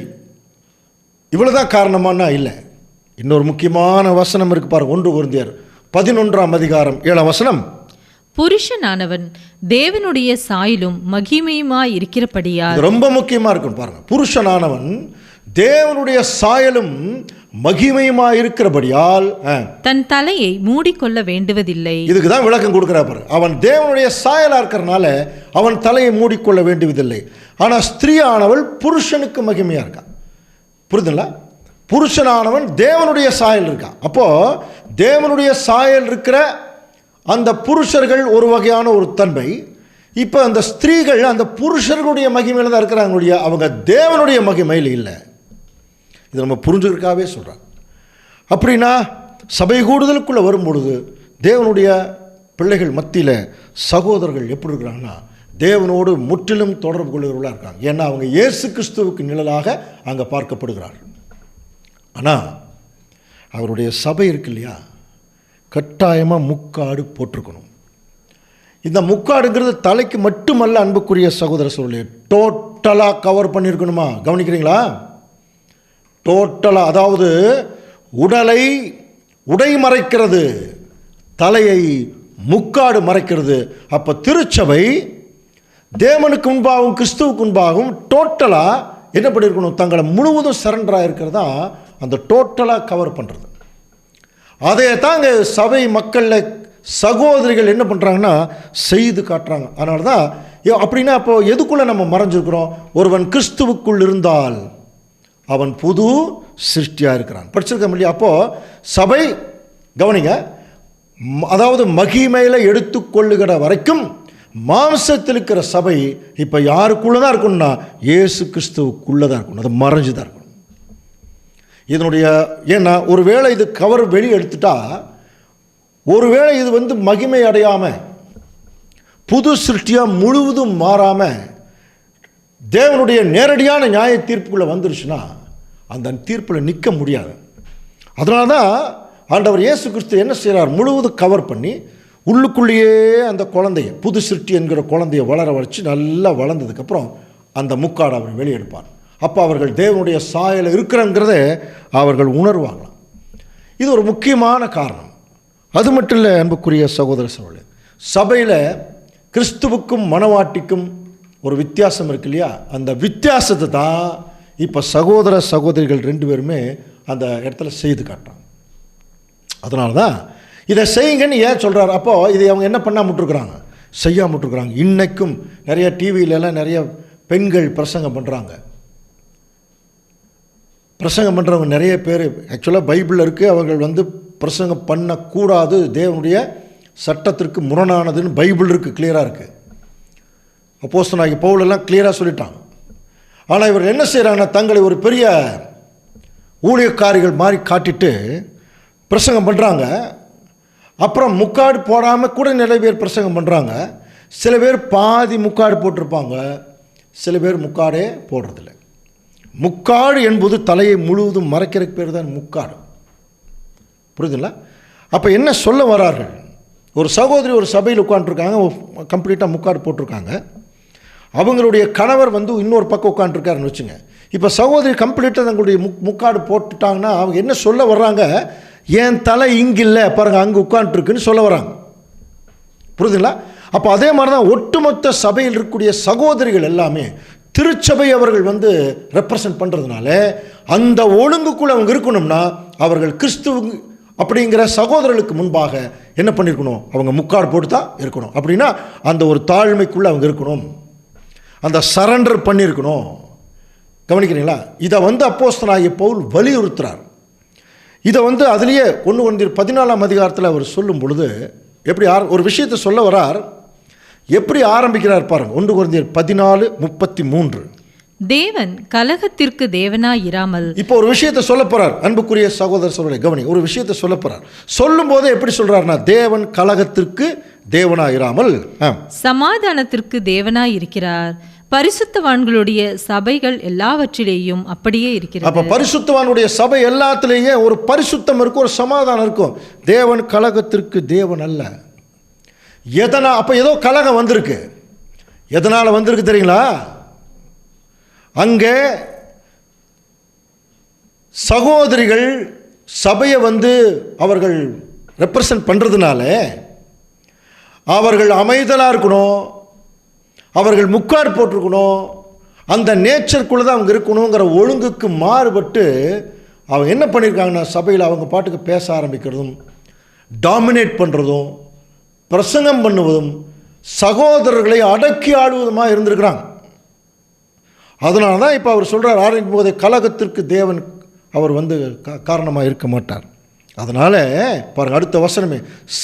இவ்வளோதான் காரணமானா இல்லை. இன்னொரு முக்கியமான வசனம் இருக்கு பாருங்க, 1 கொரிந்தியர் 11:7. புருஷனானவன் தேவனுடைய சாயலும் மகிமையுமாய் இருக்கிறபடியால், ரொம்ப முக்கியமாக இருக்கும் பாருங்க. புருஷனானவன் தேவனுடைய சாயலும் மகிமையுமாய் இருக்கிறபடியால் தன் தலையை மூடிக்கொள்ள வேண்டுவதில்லை. இதுக்கு தான் விளக்கம் கொடுக்கிறார். அவன் தேவனுடைய சாயலா இருக்கிறனால அவன் தலையை மூடிக்கொள்ள வேண்டுவதில்லை. ஆனால் ஸ்திரீயானவள் புருஷனுக்கு மகிமையா இருக்கான். புரியுதுங்களா? புருஷனானவன் தேவனுடைய சாயல் இருக்கான். அப்போ தேவனுடைய சாயல் இருக்கிற அந்த புருஷர்கள் ஒரு வகையான ஒரு தன்மை. இப்போ அந்த ஸ்திரீகள் அந்த புருஷர்களுடைய மகிமையில் தான் இருக்கிறாங்க, அவங்க தேவனுடைய மகிமையில் இல்லை. இது நம்ம புரிஞ்சுக்கிறதுக்காகவே சொல்கிறாங்க. அப்படின்னா சபை கூடுதலுக்குள்ளே வரும்பொழுது தேவனுடைய பிள்ளைகள் மத்தியில் சகோதரர்கள் எப்படி இருக்கிறாங்கன்னா தேவனோடு முற்றிலும் தொடர்பு கொள்கிறவர்களாக இருக்காங்க. ஏன்னா அவங்க இயேசு கிறிஸ்துவுக்கு நிழலாக அங்கே பார்க்கப்படுகிறார்கள். ஆனால் அவருடைய சபை இருக்கு இல்லையா, கட்டாயமாக முக்காடு போட்டிருக்கணும். இந்த முக்காடுங்கிறது தலைக்கு மட்டுமல்ல அன்புக்குரிய சகோதர சகோதரிகளே, டோட்டலாக கவர் பண்ணியிருக்கணுமா? கவனிக்கிறீங்களா? டோட்டலாக, அதாவது உடலை உடை மறைக்கிறது, தலையை முக்காடு மறைக்கிறது. அப்போ திருச்சபை தேவனுக்கு முன்பாகவும் கிறிஸ்துவுக்கு முன்பாகவும் டோட்டலாக என்ன பண்ணியிருக்கணும்? தங்களை முழுவதும் சரண்டராக இருக்கிறதா அந்த டோட்டலாக கவர் பண்ணுறது. அதே தாங்க சபை மக்களில் சகோதரிகள் என்ன பண்ணுறாங்கன்னா செய்து காட்டுறாங்க. அதனால தான் அப்படின்னா அப்போ எதுக்குள்ளே நம்ம மறைஞ்சிருக்கிறோம்? ஒருவன் கிறிஸ்துவுக்குள் இருந்தால் அவன் புது சிருஷ்டியாக இருக்கிறான். படிச்சிருக்க முடியும். அப்போது சபை கவனிங்க, அதாவது மகிமையில் எடுத்துக்கொள்ளுகிற வரைக்கும் மாம்சத்தில் இருக்கிற சபை இப்போ யாருக்குள்ளே தான் இருக்கணும்னா இயேசு கிறிஸ்துவுக்குள்ளே தான் இருக்கணும். அது மறைஞ்சு தான் இருக்கணும். இதனுடைய ஏன்னா ஒருவேளை இது கவர் வெளியே எடுத்துட்டா, ஒருவேளை இது மகிமை அடையாமல் புது சிருஷ்டியாக முழுவதும் மாறாமல் தேவனுடைய நேரடியான நியாய தீர்ப்புக்குள்ளே வந்துருச்சுன்னா அந்த தீர்ப்பில் நிற்க முடியாது. அதனால தான் ஆண்டவர் இயேசு கிறிஸ்து என்ன செய்கிறார்? முழுவதும் கவர் பண்ணி உள்ளுக்குள்ளேயே அந்த குழந்தைய புது சிருஷ்டி என்கிற குழந்தைய வளர வச்சு நல்லா வளர்ந்ததுக்கப்புறம் அந்த முக்காடு அவர் வெளியெடுப்பார். அப்போ அவர்கள் தேவனுடைய சாயல் இருக்கிறங்கிறத அவர்கள் உணர்வாங்களாம். இது ஒரு முக்கியமான காரணம். அது மட்டும் இல்லை அன்புக்குரிய சகோதர சகோதரர்களே, சபையில் கிறிஸ்துவுக்கும் மணவாட்டிக்கும் ஒரு வித்தியாசம் இருக்கு இல்லையா? அந்த வித்தியாசத்தை தான் இப்போ சகோதர சகோதரிகள் ரெண்டு பேருமே அந்த இடத்துல செய்து காட்டுறாங்க. அதனால தான் இதை செய்யுங்கன்னு ஏன் சொல்கிறார்? அப்போது இதை அவங்க என்ன பண்ணாமல் விட்டுருக்குறாங்க? செய்யாமல் விட்டுருக்குறாங்க. இன்றைக்கும் நிறைய டிவியிலலாம் நிறைய பெண்கள் பிரசங்கம் பண்ணுறாங்க. பிரசங்கம் பண்ணுறவங்க நிறைய பேர் ஆக்சுவலாக பைபிளில் இருக்குது, அவர்கள் பிரசங்கம் பண்ணக்கூடாது, தேவனுடைய சட்டத்திற்கு முரணானதுன்னு பைபிள் இருக்குது, கிளியராக இருக்குது. அப்போஸ்தலனாகிய பவுலெல்லாம் கிளியராக சொல்லிட்டாங்க. ஆனால் இவர் என்ன செய்கிறாங்கன்னா தங்களை ஒரு பெரிய ஊழியக்காரிகள் மாதிரி காட்டிட்டு பிரசங்கம் பண்ணுறாங்க. அப்புறம் முக்காடு போடாமல் கூட நிறைய பேர் பிரசங்கம் பண்ணுறாங்க. சில பேர் பாதி முக்காடு போட்டிருப்பாங்க, சில பேர் முக்காடே போடுறதில்லை. முக்காடு என்பது தலையை முழுவதும் மறைக்கிறதுக்கு பேர் தான் முக்காடு. புரியுதுங்களா? அப்போ என்ன சொல்ல வரார்கள்? ஒரு சகோதரி ஒரு சபையில் உட்காந்துருக்காங்க, கம்ப்ளீட்டாக முக்காடு போட்டிருக்காங்க. அவங்களுடைய கணவர் இன்னொரு பக்கம் உட்காந்துருக்காருன்னு வச்சுங்க. இப்போ சகோதரி கம்ப்ளீட்டாக தங்களுடைய முக்காடு போட்டுட்டாங்கன்னா அவங்க என்ன சொல்ல வர்றாங்க? என் தலை இங்கே இல்லை பாருங்கள், அங்கே உட்காந்துருக்குன்னு சொல்ல வராங்க. புரியுதுங்களா? அப்போ அதே மாதிரி தான் ஒட்டுமொத்த சபையில் இருக்கக்கூடிய சகோதரிகள் எல்லாமே திருச்சபை அவர்கள் ரெப்ரசன்ட் பண்ணுறதுனால அந்த ஒழுங்குக்குள்ளே அவங்க இருக்கணும்னா அவர்கள் கிறிஸ்துவ அப்படிங்கிற சகோதரர்களுக்கு முன்பாக என்ன பண்ணியிருக்கணும்? அவங்க முக்காடு போட்டு தான் இருக்கணும். அப்படின்னா அந்த ஒரு தாழ்மைக்குள்ளே அவங்க இருக்கணும், அந்த சரண்டர் பண்ணியிருக்கணும். கவனிக்கிறீங்களா? இதை அப்போஸ்தலனாகிய பவுல் வலியுறுத்துறார். இதை அதுலேயே 1 Corinthians 14 அவர் சொல்லும் பொழுது எப்படி ஒரு விஷயத்தை சொல்ல வரார், எப்படி ஆரம்பிக்கிறார் பாருங்க. 1 Corinthians 14:33. தேவன் கலகத்திற்கு தேவனாயிராமல். இப்போ ஒரு விஷயத்தை சொல்ல போறார் அன்புக்குரிய சகோதர சகோதரி, கவனி. ஒரு விஷயத்தை சொல்ல போறார். சொல்லும் போது எப்படி சொல்றாருன்னா, தேவன் கலகத்திற்கு தேவனாயிராமல் சமாதானத்திற்கு தேவனாயிருக்கிறார். பரிசுத்தவான்களுடைய சபைகள் எல்லாவற்றிலேயும் அப்படியே இருக்கிறது. அப்ப பரிசுத்தவானுடைய சபை எல்லாத்திலேயே ஒரு பரிசுத்தம் இருக்கும், ஒரு சமாதானம் இருக்கும். தேவன் கலகத்திற்கு தேவன் அல்ல. அப்ப ஏதோ கலகம் வந்திருக்கு. எதனால வந்திருக்கு தெரியுங்களா? அங்கே சகோதரிகள் சபையை அவர்கள் ரெப்ரசன்ட் பண்ணுறதுனால அவர்கள் அமைதலாக இருக்கணும், அவர்கள் முக்காடு போட்டிருக்கணும், அந்த நேச்சருக்குள்ளே தான் அவங்க இருக்கணுங்கிற ஒழுங்குக்கு மாறுபட்டு அவங்க என்ன பண்ணியிருக்காங்கன்னா, சபையில் அவங்க பாட்டுக்கு பேச ஆரம்பிக்கிறதும், டாமினேட் பண்ணுறதும், பிரசங்கம் பண்ணுவதும், சகோதரர்களை அடக்கி ஆளுவதுமாக இருந்திருக்கிறாங்க. அதனால தான் இப்போ அவர் சொல்கிறார், ஆரம்பிக்கும் போதே கலகத்திற்கு தேவன் அவர் காரணமாக இருக்க மாட்டார். அதனால் பாருங்கள், அடுத்த வசனமே,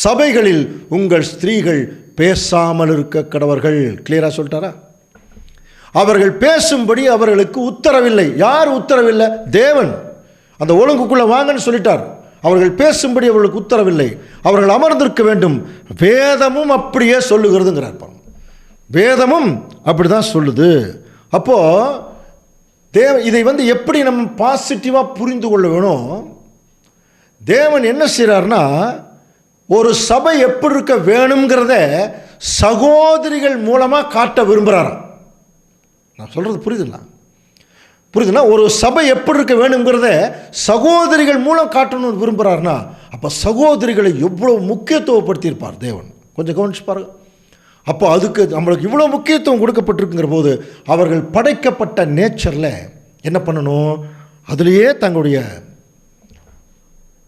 சபைகளில் உங்கள் ஸ்திரீகள் பேசாமல் இருக்க கடவர்கள். கிளியராக சொல்லிட்டாரா? அவர்கள் பேசும்படி அவர்களுக்கு உத்தரவில்லை. யார் உத்தரவில்லை? தேவன். அந்த ஒழுங்குக்குள்ளே வாங்கன்னு சொல்லிட்டார். அவர்கள் பேசும்படி அவர்களுக்கு உத்தரவில்லை. அவர்கள் அமர்ந்திருக்க வேண்டும். வேதமும் அப்படியே சொல்லுகிறதுங்கிறார். வேதமும் அப்படி தான் சொல்லுது. அப்போது இதை எப்படி நம்ம பாசிட்டிவாக புரிந்து கொள்ள வேணும்? தேவன் என்ன செய்கிறார்னா, ஒரு சபை எப்படி இருக்க வேணுங்கிறத சகோதரிகள் மூலமாக காட்ட விரும்புகிறாராம். நான் சொல்கிறது புரியுதுன்னா, ஒரு சபை எப்படி இருக்க வேணுங்கிறத சகோதரிகள் மூலம் காட்டணும்னு விரும்புகிறாருன்னா, அப்போ சகோதரிகளை எவ்வளோ முக்கியத்துவப்படுத்தியிருப்பார் தேவன். கொஞ்சம் கவனிச்சு பாருங்க. அப்போ அதுக்கு நம்மளுக்கு இவ்வளோ முக்கியத்துவம் கொடுக்கப்பட்டிருக்குங்கிற போது, அவர்கள் படைக்கப்பட்ட நேச்சரில் என்ன பண்ணணும்? அதுலேயே தங்களுடைய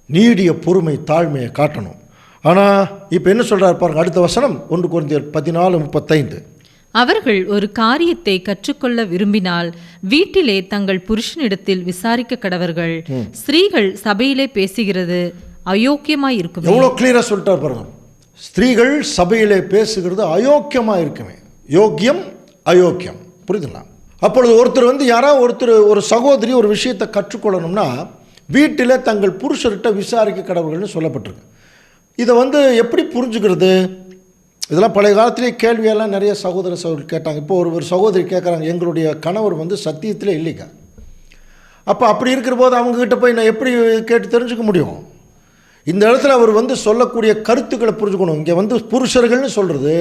நீடிய பொறுமை, தாழ்மையை காட்டணும். ஆனால் இப்போ என்ன சொல்கிறார் பாருங்கள், அடுத்த வசனம் 1 கொரிந்தியர் 14:35. அவர்கள் ஒரு காரியத்தை கற்றுக்கொள்ள விரும்பினால் வீட்டிலே தங்கள் புருஷனிடத்தில் விசாரிக்க கடவர்கள். ஸ்திரீகள் சபையிலே பேசுகிறது அயோக்கியமாய் இருக்குமே. எவ்வளோ கிளியராக சொல்லிட்டார் பாருங்க. ஸ்திரீகள் சபையிலே பேசுகிறது அயோக்கியமாக இருக்குமே. யோக்கியம் அயோக்கியம், புரியுதுங்களா? அப்பொழுது ஒருத்தர் யாராவது ஒரு சகோதரி ஒரு விஷயத்தை கற்றுக்கொள்ளணும்னா வீட்டில் தங்கள் புருஷர்கிட்ட விசாரிக்க கடவர்கள்னு சொல்லப்பட்டிருக்கு. இதை எப்படி புரிஞ்சுக்கிறது? இதெல்லாம் பழைய காலத்திலே கேள்வியெல்லாம் நிறைய சகோதரர்கள் கேட்டாங்க. இப்போ ஒரு சகோதரி கேட்குறாங்க, எங்களுடைய கணவர் சத்தியத்திலே இல்லைங்க. அப்போ அப்படி இருக்கிற போது அவங்கக்கிட்ட போய் நான் எப்படி கேட்டு தெரிஞ்சுக்க முடியும்? இந்த இடத்துல அவர் சொல்லக்கூடிய கருத்துக்களை புரிஞ்சுக்கணும். இங்கே புருஷர்கள்னு சொல்கிறது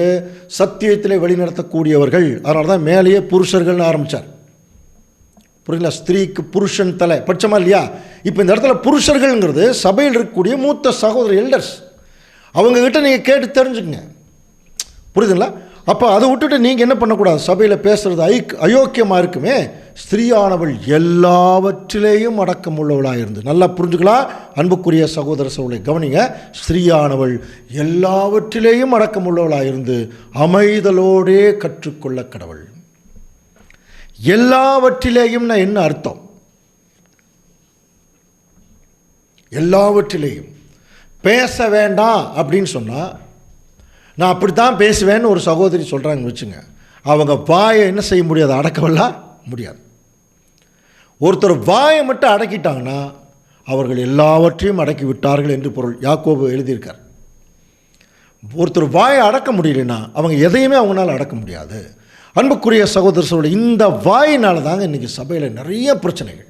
சத்தியத்திலே வழிநடத்தக்கூடியவர்கள். அதனால தான் மேலேயே புருஷர்கள்னு ஆரம்பித்தார். புரியுங்களா? ஸ்திரீக்கு புருஷன் தலை பட்சமா இல்லையா? இப்போ இந்த இடத்துல புருஷர்கள்ங்கிறது சபையில் இருக்கக்கூடிய மூத்த சகோதர எல்டர்ஸ். அவங்கக்கிட்ட நீங்கள் கேட்டு தெரிஞ்சுக்கங்க. புரியுதுங்களா? அப்போ அதை விட்டுட்டு நீங்கள் என்ன பண்ணக்கூடாது? சபையில் பேசுகிறது அயோக்கியமாக இருக்குமே. ஸ்திரீயானவள் எல்லாவற்றிலேயும் அடக்கம் உள்ளவளாக இருந்து, நல்லா புரிஞ்சுக்கலாம் அன்புக்குரிய சகோதர சகோதரிகளை கவனிங்க. ஸ்திரீயானவள் எல்லாவற்றிலேயும் அடக்கம் உள்ளவளாக இருந்து அமைதலோடே கற்றுக்கொள்ள கடவுள். எல்லாவற்றிலேயும் என்ன அர்த்தம்? எல்லாவற்றிலேயும் பேச வேண்டாம் அப்படின்னு சொன்னால், நான் அப்படித்தான் பேசுவேன்னு ஒரு சகோதரி சொல்கிறாங்கன்னு வச்சுங்க, அவங்க வாயை என்ன செய்ய முடியாது? அடக்கவெல்லாம் முடியாது. ஒருத்தர் வாயை மட்டும் அடக்கிட்டாங்கன்னா அவர்கள் எல்லாவற்றையும் அடக்கி விட்டார்கள் என்று பொருள். யாக்கோபு எழுதியிருக்கார். ஒருத்தர் வாயை அடக்க முடியலன்னா அவங்க எதையுமே அவங்களால அடக்க முடியாது. அன்புக்குரிய சகோதரர்களோட இந்த வாயினால தாங்க இன்றைக்கி சபையில் நிறைய பிரச்சனைகள்.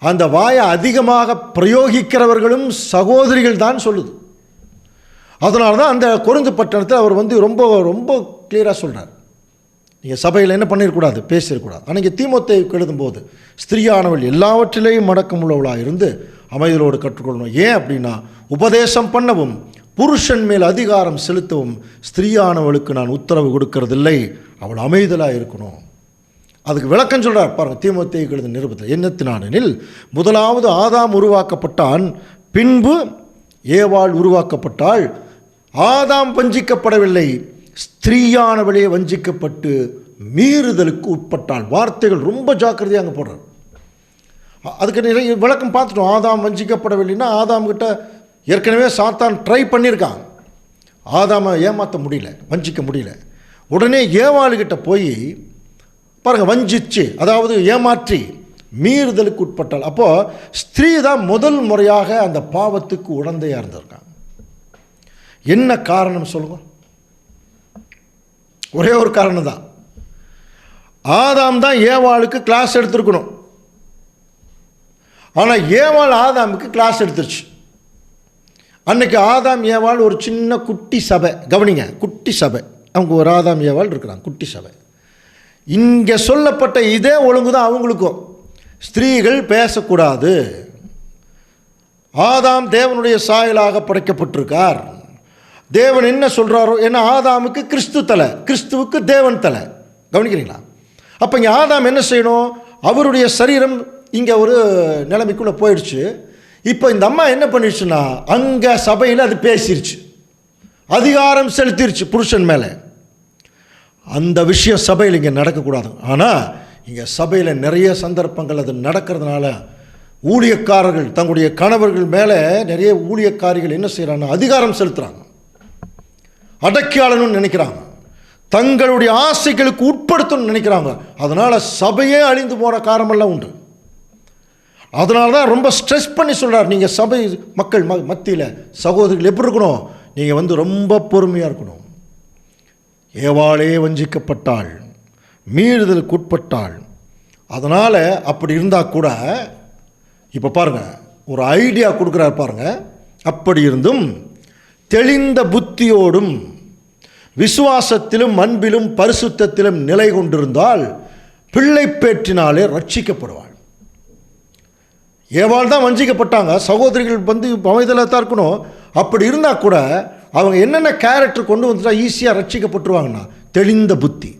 அந்த வாயை அதிகமாக பிரயோகிக்கிறவர்களும் சகோதரிகள் தான் சொல்லுது. அதனால தான் அந்த கொரிந்து பட்டணத்தில் அவர் ரொம்ப ரொம்ப கிளியராக சொல்கிறார், நீங்கள் சபையில் என்ன பண்ணிடக்கூடாது? பேசிடக்கூடாது. அன்றைக்கி தீமோத்தேயுக்கு எழுதும்போது ஸ்திரீயானவள் எல்லாவற்றிலேயும் அடக்கம் உள்ளவளாக இருந்து அமைதலோடு கற்றுக்கொள்ளணும். ஏன் அப்படின்னா, உபதேசம் பண்ணவும் புருஷன் மேல் அதிகாரம் செலுத்தவும் ஸ்திரீயானவளுக்கு நான் உத்தரவு கொடுக்கறதில்லை, அவள் அமைதலாக இருக்கணும். அதுக்கு விளக்கம் சொல்கிறார் பாருங்கள், தீமோத்தேயுக்கு எழுதின நிருபத்தில். என்னத்தினானெனில், முதலாவது ஆதாம் உருவாக்கப்பட்டான், பின்பு ஏவாள் உருவாக்கப்பட்டாள். ஆதாம் வஞ்சிக்கப்படவில்லை, ஸ்திரீயானவளே வஞ்சிக்கப்பட்டு மீறுதலுக்கு உட்பட்டாள். வார்த்தைகள் ரொம்ப ஜாக்கிரதையாக அங்கே போடுறார். அதுக்கு நிறைய விளக்கம் பார்த்துட்டோம். ஆதாம் வஞ்சிக்கப்படவில்லைன்னா, ஆதாம் கிட்ட ஏற்கனவே சாத்தான் ட்ரை பண்ணியிருக்கான். ஆதாமை ஏமாற்ற முடியல, வஞ்சிக்க முடியல. உடனே ஏவாளுகிட்ட போய் பாருங்கள், வஞ்சிச்சு, அதாவது ஏமாற்றி மீறுதலுக்கு உட்பட்டாள். அப்போது ஸ்திரீ தான் முதல் முறையாக அந்த பாவத்துக்கு உடந்தையாக இருந்திருக்காங்க. என்ன காரணம் சொல்லுங்க? ஒரே ஒரு காரணம் தான். ஆதாம் தான் ஏவாளுக்கு கிளாஸ் எடுத்துருக்கணும். ஆனால் ஏவாள் ஆதாமுக்கு கிளாஸ் எடுத்துருச்சு. அன்னைக்கு ஆதாம் ஏவாள் ஒரு சின்ன குட்டி சபை. கவனிங்க, குட்டி சபை. அவங்க ஒரு ஆதாம் ஏவாள் இருக்கிறாங்க, குட்டி சபை. இங்கே சொல்லப்பட்ட இதே ஒழுங்கு தான் அவங்களுக்கும். ஸ்திரீகள் பேசக்கூடாது. ஆதாம் தேவனுடைய சாயலாக படைக்கப்பட்டிருக்கார். தேவன் என்ன சொல்கிறாரோ, ஏன்னா ஆதாமுக்கு கிறிஸ்து தலை, கிறிஸ்துவுக்கு தேவன் தலை. கவனிக்கிறீங்களா? அப்போ இங்கே ஆதாம் என்ன செய்யணும்? அவருடைய சரீரம் இங்கே ஒரு நிலைமைக்குள்ளே போயிடுச்சு. இப்போ இந்த அம்மா என்ன பண்ணிடுச்சுன்னா, அங்கே சபையில் அது பேசிருச்சு, அதிகாரம் செலுத்திருச்சு புருஷன் மேலே. அந்த விஷயம் சபையில் இங்கே நடக்கக்கூடாது. ஆனால் இங்கே சபையில் நிறைய சந்தர்ப்பங்கள் அது நடக்கிறதுனால ஊழியக்காரர்கள் தங்களுடைய கணவர்கள் மேலே நிறைய ஊழியக்காரிகள் என்ன செய்கிறாங்கன்னா, அதிகாரம் செலுத்துகிறாங்க, அடக்கியாளன்னு நினைக்கிறாங்க, தங்களுடைய ஆசைகளுக்கு உட்படுத்தணும்னு நினைக்கிறாங்க. அதனால் சபையே அழிந்து போகிற காரணமெல்லாம் உண்டு. அதனால தான் ரொம்ப ஸ்ட்ரெஸ் பண்ணி சொல்கிறார், நீங்கள் சபை மக்கள் மத்தியில் சகோதரிகள் எப்படி இருக்கணும், நீங்கள் ரொம்ப பொறுமையாக இருக்கணும். ஏவாளே வஞ்சிக்கப்பட்டாள், மீறுதலுக்கு உட்பட்டாள். அதனால் அப்படி இருந்தால் கூட இப்போ பாருங்கள், ஒரு ஐடியா கொடுக்குறாரு பாருங்கள். அப்படி இருந்தும் தெளிந்த புத்தியோடும் விசுவாசத்திலும் அன்பிலும் பரிசுத்தத்திலும் நிலை கொண்டிருந்தால் பிள்ளை பேற்றினாலே ரட்சிக்கப்படுவாள். ஏவாள் தான் வஞ்சிக்கப்பட்டாங்க, சகோதரிகள் அமைதலாக தான் இருக்கணும். அப்படி இருந்தால் கூட அவங்க என்னென்ன கேரக்டர் கொண்டு வந்துட்டா ஈஸியாக ரட்சிக்கப்பட்டுருவாங்கன்னா, தெளிந்த புத்தி.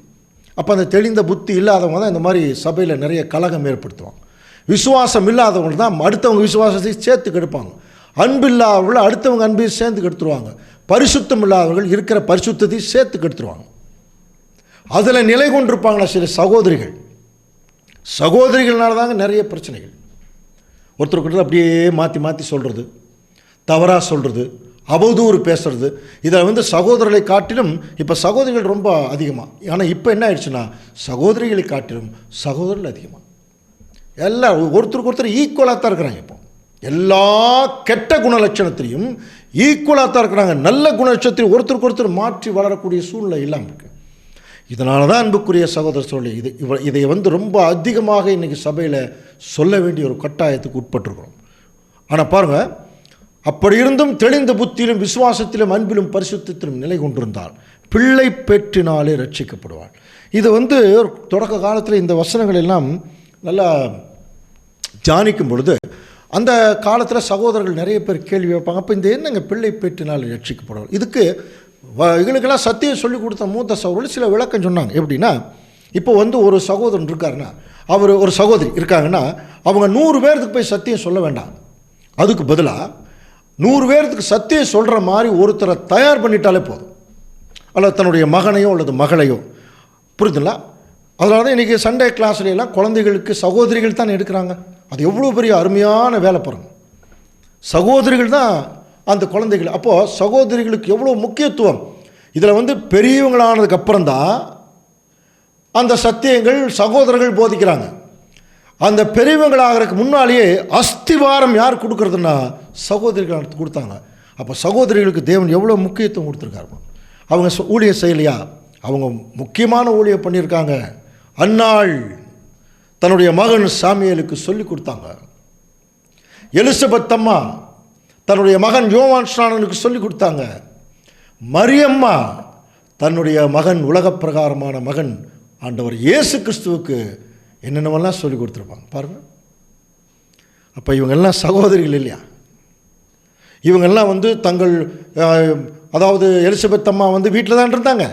அப்போ அந்த தெளிந்த புத்தி இல்லாதவங்க தான் இந்த மாதிரி சபையில் நிறைய கலகம் ஏற்படுத்துவாங்க. விசுவாசம் இல்லாதவங்க தான் அடுத்தவங்க விசுவாசத்தை சேர்த்து கெடுப்பாங்க. அன்பு இல்லாதவர்கள் அடுத்தவங்க அன்பையும் சேர்ந்து கெடுத்துருவாங்க. பரிசுத்தம் இல்லாதவர்கள் இருக்கிற பரிசுத்தத்தையும் சேர்த்து கெடுத்துருவாங்க. அதில் நிலை கொண்டிருப்பாங்களா சில சகோதரிகள். சகோதரிகள்னால தாங்க நிறைய பிரச்சனைகள். ஒருத்தருக்கு அப்படியே மாற்றி மாற்றி சொல்கிறது, தவறாக சொல்கிறது, அவதூறு பேசுறது. இதில் சகோதரர்களை காட்டிலும் இப்போ சகோதரிகள் ரொம்ப அதிகமாக. ஆனால் இப்போ என்ன ஆயிடுச்சுன்னா, சகோதரிகளை காட்டிலும் சகோதரர்கள் அதிகமாக. எல்லாம் ஒருத்தருக்கு ஒருத்தர் ஈக்குவலாக தான் இருக்கிறாங்க. இப்போ எல்லா கெட்ட குணலட்சணத்திலையும் ஈக்குவலாக தான் இருக்கிறாங்க. நல்ல குணலட்சணத்தையும் ஒருத்தருக்கு ஒருத்தர் மாற்றி வளரக்கூடிய சூழ்நிலை இல்லாமல் இருக்குது. இதனால தான் அன்புக்குரிய சகோதரர் சொல்லி இதை ரொம்ப அதிகமாக இன்றைக்கி சபையில் சொல்ல வேண்டிய ஒரு கட்டாயத்துக்கு உட்பட்டிருக்கிறோம். ஆனால் பாருங்கள், அப்படி இருந்தும் தெளிந்த புத்தியிலும் விசுவாசத்திலும் அன்பிலும் பரிசுத்தத்திலும் நிலை கொண்டிருந்தால் பிள்ளை பெற்றினாலே ரட்சிக்கப்படுவாள். இது தொடக்க காலத்தில் இந்த வசனங்கள் எல்லாம் நல்லா தியானிக்கும் பொழுது அந்த காலத்தில் சகோதரர்கள் நிறைய பேர் கேள்வி வைப்பாங்க, அப்போ இந்த என்னங்க பிள்ளை பெற்றினாலே ரட்சிக்கப்படுவாள், இதுக்கு எங்களுக்கெல்லாம் சத்தியம் சொல்லிக் கொடுத்த மூத்த சகோதரர்கள் சில விளக்கம் சொன்னாங்க. எப்படின்னா, இப்போ ஒரு சகோதரன் இருக்காருன்னா, அவர் ஒரு சகோதரி இருக்காங்கன்னா, அவங்க 100 பேர்த்துக்கு போய் சத்தியம் சொல்ல வேண்டாம். அதுக்கு பதிலாக 100 பேர்த்துக்கு சத்தியம் சொல்கிற மாதிரி ஒருத்தரை தயார் பண்ணிட்டாலே போதும். அல்லது தன்னுடைய மகனையோ அல்லது மகளையோ, புரியுதுங்களா? அதனால தான் இன்றைக்கி சண்டே கிளாஸ்லாம் குழந்தைகளுக்கு சகோதரிகள் தான் எடுக்கிறாங்க. அது எவ்வளோ பெரிய அருமையான வேலை பாருங்க. சகோதரிகள் தான் அந்த குழந்தைகள். அப்போது சகோதரிகளுக்கு எவ்வளோ முக்கியத்துவம். இதில் பெரியவங்களானதுக்கு அப்புறம் தான் அந்த சத்தியங்கள் சகோதரர்கள் போதிக்கிறாங்க. அந்த பெரியவங்களாகிறதுக்கு முன்னாலேயே அஸ்திவாரம் யார் கொடுக்குறதுன்னா சகோதரிகள் எடுத்து கொடுத்தாங்க. அப்போ சகோதரிகளுக்கு தேவன் எவ்வளோ முக்கியத்துவம் கொடுத்துருக்காரு. அவங்க ஊழியம் செய்யலையா? அவங்க முக்கியமான ஊழியம் பண்ணியிருக்காங்க. அன்னாள் தன்னுடைய மகன் சாமியலுக்கு சொல்லி கொடுத்தாங்க. எலிசபெத் அம்மா தன்னுடைய மகன் யோவான் ஸ்நானனுக்கு சொல்லி கொடுத்தாங்க. மரியம்மா தன்னுடைய மகன் உலகப் பிரகாரமான மகன் ஆண்டவர் இயேசு கிறிஸ்துவுக்கு என்னென்னவெல்லாம் சொல்லி கொடுத்துருப்பாங்க பாருங்கள். அப்போ இவங்கெல்லாம் சகோதரிகள் இல்லையா? இவங்கெல்லாம் தங்கள் அதாவது எலிசபெத் அம்மா வீட்டில் தான் இருந்தாங்க.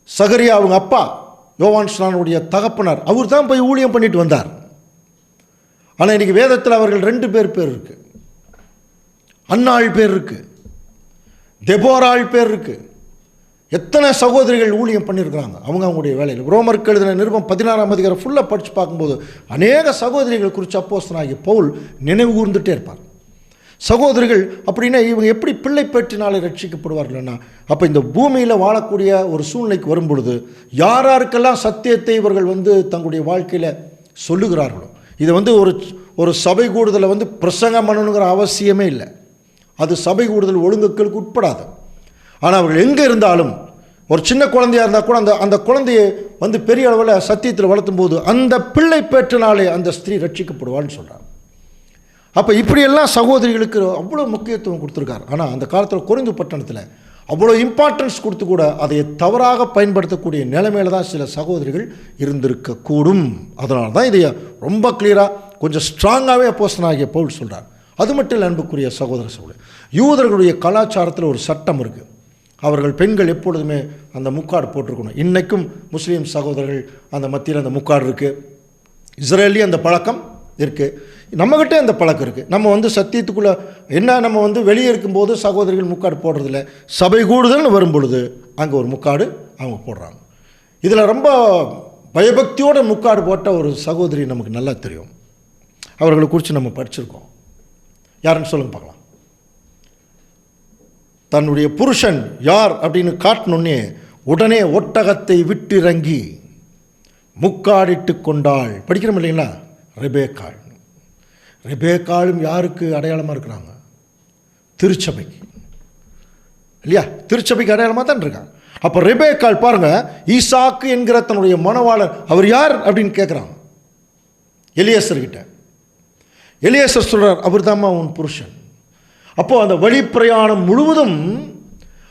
சகரியா அவங்க அப்பா யோவான் ஸ்நானனுடைய தகப்பனார், அவர் தான் போய் ஊழியம் பண்ணிட்டு வந்தார். ஆனால் இன்றைக்கி வேதத்தில் அவர்கள் 2 பேர் இருக்குது. அன்னாள் பேர் இருக்குது, தெபோராள் பேர் இருக்குது. எத்தனை சகோதரிகள் ஊழியம் பண்ணியிருக்கிறாங்க அவங்களுடைய வேலையில். ரோமருக்கு எழுதின நிருபம் 16ஆம் அதிகாரம் ஃபுல்லாக படித்து பார்க்கும்போது அநேக சகோதரிகள் குறித்து அப்போஸ்தலனாகிய பவுல் நினைவு கூர்ந்துட்டே இருப்பார். சகோதரிகள் அப்படின்னா இவங்க எப்படி பிள்ளை பெற்றினாலே ரட்சிக்கப்படுவார்கள்னா, அப்போ இந்த பூமியில் வாழக்கூடிய ஒரு சூழ்நிலைக்கு வரும்பொழுது யாராருக்கெல்லாம் சத்தியத்தை இவர்கள் தங்களுடைய வாழ்க்கையில் சொல்லுகிறார்களோ, இதை ஒரு சபை கூடுதலை பிரசங்கம் பண்ணணுங்கிற அவசியமே இல்லை. அது சபை கூடுதல் ஒழுங்குகளுக்கு உட்படாது. ஆனால் அவர்கள் எங்கே இருந்தாலும் ஒரு சின்ன குழந்தையாக இருந்தால் கூட அந்த குழந்தையை பெரிய அளவில் சத்தியத்தில் வளர்த்தும் போது அந்த பிள்ளை பெற்றினாலே அந்த ஸ்திரீ ரட்சிக்கப்படுவான்னு சொல்கிறாங்க. அப்போ இப்படியெல்லாம் சகோதரிகளுக்கு அவ்வளோ முக்கியத்துவம் கொடுத்துருக்காரு. ஆனால் அந்த காலத்தில் கொரிந்து பட்டணத்தில் அவ்வளோ இம்பார்ட்டன்ஸ் கொடுத்து கூட அதை தவறாக பயன்படுத்தக்கூடிய நிலைமையில் தான் சில சகோதரிகள் இருந்திருக்கக்கூடும். அதனால தான் இதை ரொம்ப கிளியராக கொஞ்சம் ஸ்ட்ராங்காகவே அப்போஸ்தலனாகிய பவுல் சொல்கிறார். அது மட்டும் இல்லை அன்புக்குரிய சகோதர சகோதரி, யூதர்களுடைய கலாச்சாரத்தில் ஒரு சட்டம் இருக்குது. அவர்கள் பெண்கள் எப்பொழுதுமே அந்த முக்காடு போட்டிருக்கணும். இன்றைக்கும் முஸ்லீம் சகோதரர்கள் அந்த மத்தியில் அந்த முக்காடு இருக்குது. இஸ்ரேலையும் அந்த பழக்கம் இருக்குது, நம்மகிட்டே அந்த பழக்கம் இருக்குது. நம்ம வந்து சத்தியத்துக்குள்ளே என்ன, நம்ம வந்து வெளியே இருக்கும்போது சகோதரிகள் முக்காடு போடுறதில்ல, சபை கூடுதல்னு வரும் பொழுது அங்கே ஒரு முக்காடு அவங்க போடுறாங்க. இதில் ரொம்ப பயபக்தியோட முக்காடு போட்ட ஒரு சகோதரி நமக்கு நல்லா தெரியும். அவர்களை குறித்து நம்ம படிச்சிருக்கோம். யாருன்னு சொல்லுங்க பார்க்கலாம். தன்னுடைய புருஷன் யார் அப்படின்னு காட்டணுன்னே உடனே ஒட்டகத்தை விட்டிறங்கி முக்காடிட்டு கொண்டாள். படிக்கிறோம் இல்லைங்களா? ரெபேக்காள். ரெபேக்காளும் யாருக்கு அடையாளமாக இருக்கிறாங்க? திருச்சபைக்கு இல்லையா? திருச்சபைக்கு அடையாளமாக தான் இருக்காங்க. அப்போ ரெபேக்காள் பாருங்க, ஈசாக்கு என்கிற தன்னுடைய மணவாளர் அவர் யார் அப்படின்னு கேட்குறாங்க எலியேசர்கிட்ட. எலியேசர் சொல்கிறார், அவர் தாம்மா உன் புருஷன். அப்போது அந்த வழிப்பிரயாணம் முழுவதும்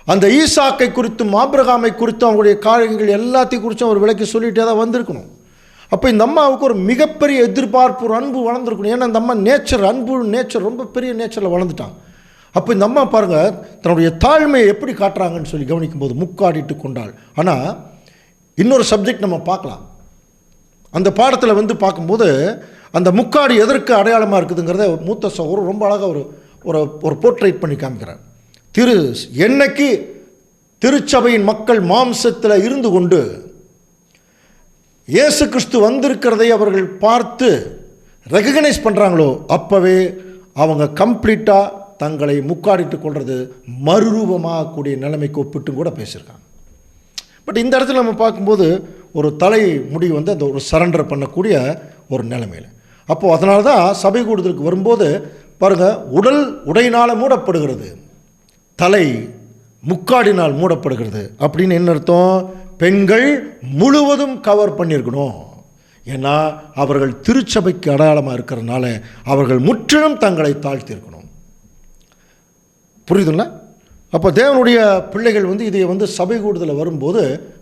அந்த ஈசாக்கை குறித்தும் ஆபிரகாமை குறித்தும் அவங்களுடைய காரியங்கள் எல்லாத்தையும் குறித்தும் அவர் விளக்கி சொல்லிகிட்டே தான் வந்திருக்கணும். அப்போ இந்த அம்மாவுக்கு ஒரு மிகப்பெரிய எதிர்பார்ப்பு, ஒரு அன்பு வளர்ந்துருக்கணும். ஏன்னா இந்த அம்மா நேச்சர், அன்பு நேச்சர் ரொம்ப பெரிய நேச்சரில் வளர்ந்துட்டாங்க. அப்போ இந்த அம்மா பாருங்கள், தன்னுடைய தாழ்மையை எப்படி காட்டுறாங்கன்னு சொல்லி கவனிக்கும்போது முக்காடிட்டு கொண்டாள். ஆனால் இன்னொரு சப்ஜெக்ட் நம்ம பார்க்கலாம். அந்த பாடத்தில் வந்து பார்க்கும்போது அந்த முக்காடு எதற்கு அடையாளமாக இருக்குதுங்கிறத மூத்த சகோதரர் ரொம்ப அழகாக ஒரு போர்ட்ரேட் பண்ணி காமிக்கிறார். என்னைக்கு திருச்சபையின் மக்கள் மாம்சத்தில் இருந்து கொண்டு இயேசு கிறிஸ்து வந்திருக்கிறதை அவர்கள் பார்த்து ரெகக்னைஸ் பண்ணுறாங்களோ அப்போவே அவங்க கம்ப்ளீட்டாக தங்களை முக்காடிட்டு கொள்வது மறுரூபமாகக்கூடிய நிலைமைக்கு ஒப்பிட்டும் கூட பேசியிருக்காங்க. பட் இந்த இடத்துல நம்ம பார்க்கும்போது ஒரு தலை முடி வந்து அந்த ஒரு சரண்டர் பண்ணக்கூடிய ஒரு நிலைமையில். அப்போது அதனால தான் சபை கூடுதலுக்கு வரும்போது பாருங்கள், உடல் உடையினால் மூடப்படுகிறது, தலை முக்காடினால் மூடப்படுகிறது. அப்படின்னு என்ன அர்த்தம்? பெண்கள் முழுவதும் கவர் பண்ணியிருக்கணும். ஏன்னா அவர்கள் திருச்சபைக்கு அடையாளமாக இருக்கிறதுனால அவர்கள் முற்றிலும் தங்களை தாழ்த்தியிருக்கணும். புரியுதுங்களா? அப்போ தேவனுடைய பிள்ளைகள் வந்து இதை வந்து சபை கூடுதலில் வரும்போது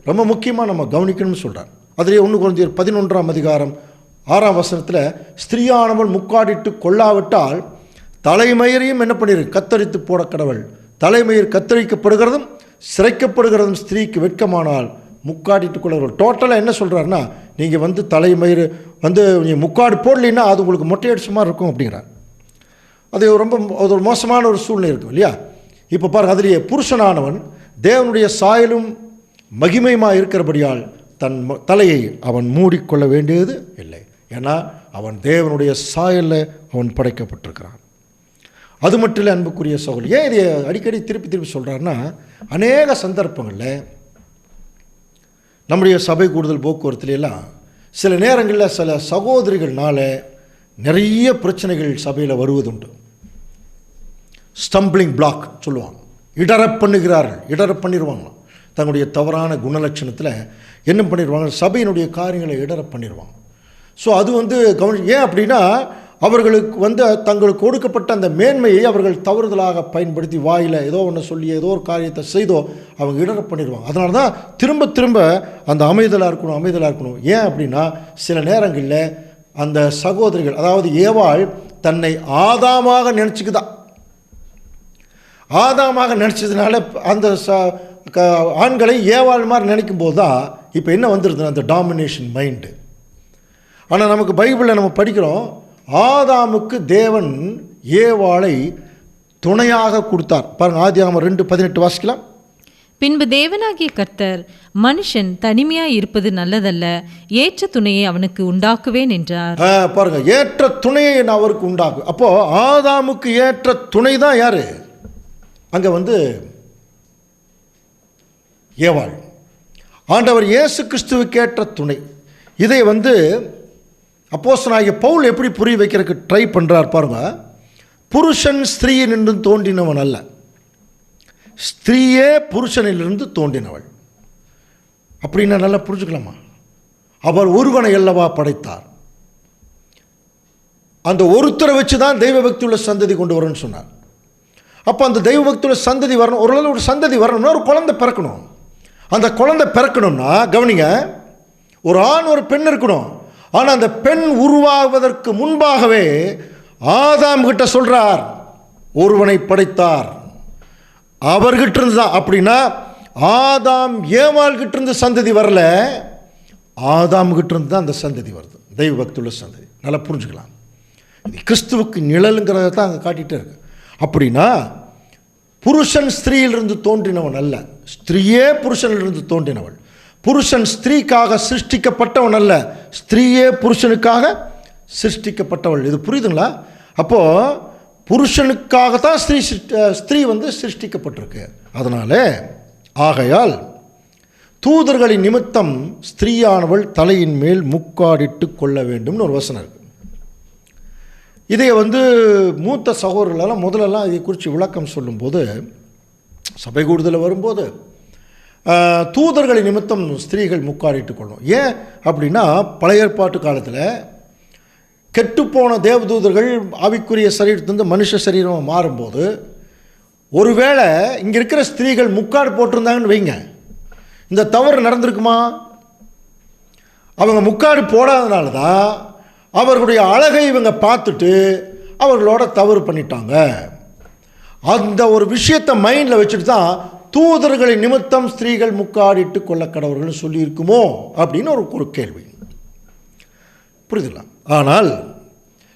ரொம்ப முக்கியமாக நம்ம கவனிக்கணும்னு சொல்கிறார். அதிலே 1 கொரிந்தியர் 11ஆம் அதிகாரம் 6ஆம் வசனத்தில், ஸ்திரீயானவள் முக்காடிட்டு கொள்ளாவிட்டால் தலைமயிரையும் என்ன பண்ணியிருக்கு? கத்தரித்து போட கடவுள். தலைமயிர் கத்தரிக்கப்படுகிறதும் சிறைக்கப்படுகிறதும் ஸ்திரீக்கு வெட்கமானால் முக்காடிட்டு கொள்ளவர்கள். டோட்டலாக என்ன சொல்கிறாருன்னா, நீங்கள் வந்து தலைமயிர் வந்து நீங்கள் முக்காடு போடலைன்னா அது உங்களுக்கு மொட்டையடிச்ச மாதிரி இருக்கும் அப்படிங்கிறார். அது ரொம்ப ஒரு மோசமான ஒரு சூழ்நிலை இருக்கும் இல்லையா? இப்போ பாருங்கள், அதிலேயே புருஷனானவன் தேவனுடைய சாயலும் மகிமையுமாக இருக்கிறபடியால் தன் தலையை அவன் மூடிக்கொள்ள வேண்டியது இல்லை. ஏன்னா அவன் தேவனுடைய சாயலில் அவன் படைக்கப்பட்டிருக்கிறான். அது மட்டும் இல்லை அன்புக்குரிய சகோதரி. ஏன் இதை அடிக்கடி திருப்பி சொல்கிறாருன்னா, அநேக சந்தர்ப்பங்களில் நம்முடைய சபை கூடுதல் போக்குவரத்துலாம் சில நேரங்களில் சில சகோதரிகள்னால நிறைய பிரச்சனைகள் சபையில் வருவதுண்டு. ஸ்டம்பிளிங் பிளாக் சொல்லுவாங்க. இடர பண்ணிடுவாங்க. தங்களுடைய தவறான குணலட்சணத்தில் என்ன பண்ணிடுவாங்க? சபையினுடைய காரியங்களை இடர பண்ணிடுவாங்க. ஸோ அது வந்து ஏன் அப்படின்னா, அவர்களுக்கு வந்து தங்களுக்கு கொடுக்கப்பட்ட அந்த மேன்மையை அவர்கள் தவறுதலாக பயன்படுத்தி வாயில் ஏதோ ஒன்று சொல்லி ஏதோ ஒரு காரியத்தை செய்தோ அவங்க இடர பண்ணிடுவாங்க. அதனால தான் திரும்ப அந்த அமைதலாக இருக்கணும். ஏன் அப்படின்னா, சில நேரங்களில் அந்த சகோதரிகள், அதாவது ஏவாள் தன்னை ஆதாமாக நினச்சதுனால அந்த ஆண்களை ஏவாள் மாதிரி நினைக்கும் போது தான் இப்போ என்ன வந்துடுதுன்னா அந்த டாமினேஷன் மைண்டு. ஆனால் நமக்கு பைபிளில் நம்ம படிக்கிறோம், ஆதாமுக்கு தேவன் ஏவாளை துணையாக கொடுத்தார். பாருங்கள், ஆதியாகமம் 2:18 வாசிக்கலாம். பின்பு தேவனாகிய கர்த்தர், மனுஷன் தனிமையாய் இருப்பது நல்லதல்ல, ஏற்ற துணையை அவனுக்கு உண்டாக்குவேன் என்றார். பாருங்க, ஏற்ற துணையை நான் அவருக்கு உண்டாக்கு. அப்போ ஆதாமுக்கு ஏற்ற துணை தான் யாரு? அங்கே வந்து ஏவாள். ஆண்டவர் இயேசு கிறிஸ்துவுக்கு ஏற்ற துணை. இதை வந்து அப்போஸ்தலனாகிய பவுல் எப்படி புரிய வைக்கிறதுக்கு ட்ரை பண்ணுறார் பாருங்க. புருஷன் ஸ்திரீயினின்று தோன்றினவன் அல்ல, ஸ்திரீயே புருஷனிலிருந்து தோன்றினவள். அப்படின்னா நல்லா புரிஞ்சுக்கலாமா? அவர் ஒருவனை அல்லவா படைத்தார். அந்த ஒருத்தரை வச்சு தான் தெய்வ பக்தியுள்ள சந்ததி கொண்டு வரணும்னு சொன்னார். அப்போ அந்த தெய்வ பக்தியுள்ள சந்ததி வரணும், ஒரு சந்ததி வரணும்னா ஒரு குழந்தை பிறக்கணும். அந்த குழந்தை பிறக்கணும்னா கவனிங்க, ஒரு ஆண் ஒரு பெண் இருக்கணும். ஆனால் அந்த பெண் உருவாகுவதற்கு முன்பாகவே ஆதாம் கிட்ட சொல்றார், ஒருவனை படைத்தார், அவர்கிட்ட இருந்து தான். அப்படின்னா ஆதாம் ஏவாள் கிட்ட இருந்து சந்ததி வரல, ஆதாம் கிட்ட இருந்து தான் அந்த சந்ததி வருது. தெய்வ பக்தியுள்ள சந்ததி. நல்லா புரிஞ்சுக்கலாம். இது கிறிஸ்துவுக்கு நிழலுங்கிறத தான் அங்கே காட்டிகிட்டே இருக்கு. அப்படின்னா புருஷன் ஸ்திரீயிலிருந்து தோன்றினவன் அல்ல, ஸ்திரீயே புருஷனிலிருந்து தோன்றினவள். புருஷன் ஸ்திரீக்காக சிருஷ்டிக்கப்பட்டவன் அல்ல, ஸ்திரீயே புருஷனுக்காக சிருஷ்டிக்கப்பட்டவள். இது புரியுதுங்களா? அப்போது புருஷனுக்காகத்தான் ஸ்திரீ சிருஷ்டிக்கப்பட்டிருக்கு. அதனால ஆகையால் தூதர்களின் நிமித்தம் ஸ்திரீயானவள் தலையின் மேல் முக்காடிட்டு கொள்ள வேண்டும்னு ஒரு வசனம் இருக்கு. இதை மூத்த சகோதரர்களெல்லாம் முதலெல்லாம் இதை குறித்து விளக்கம் சொல்லும்போது, சபை கூடுதலில் வரும்போது தூதர்களின் நிமித்தம் ஸ்திரீகள் முக்காடிட்டு கொள்ளும். ஏன் அப்படின்னா, பழைய ஏற்பாட்டு காலத்தில் கெட்டுப்போன தேவதூதர்கள் ஆவிக்குரிய சரீரத்திலிருந்து மனுஷ சரீரமாக மாறும்போது, ஒருவேளை இங்கே இருக்கிற ஸ்திரீகள் முக்காடு போட்டிருந்தாங்கன்னு வைங்க, இந்த தவறு நடந்திருக்குமா? அவங்க முக்காடு போடாதனால தான் அவர்களுடைய அழகை இவங்க பார்த்துட்டு அவர்களோட தவறு பண்ணிட்டாங்க. அந்த ஒரு விஷயத்தை மைண்டில் வச்சுட்டு தான் தூதர்களின் நிமித்தம் ஸ்திரீகள் முக்காடிட்டு கொள்ள கடவர்கள் சொல்லியிருக்குமோ அப்படின்னு ஒரு கேள்வி. புரியுதுங்களா? ஆனால்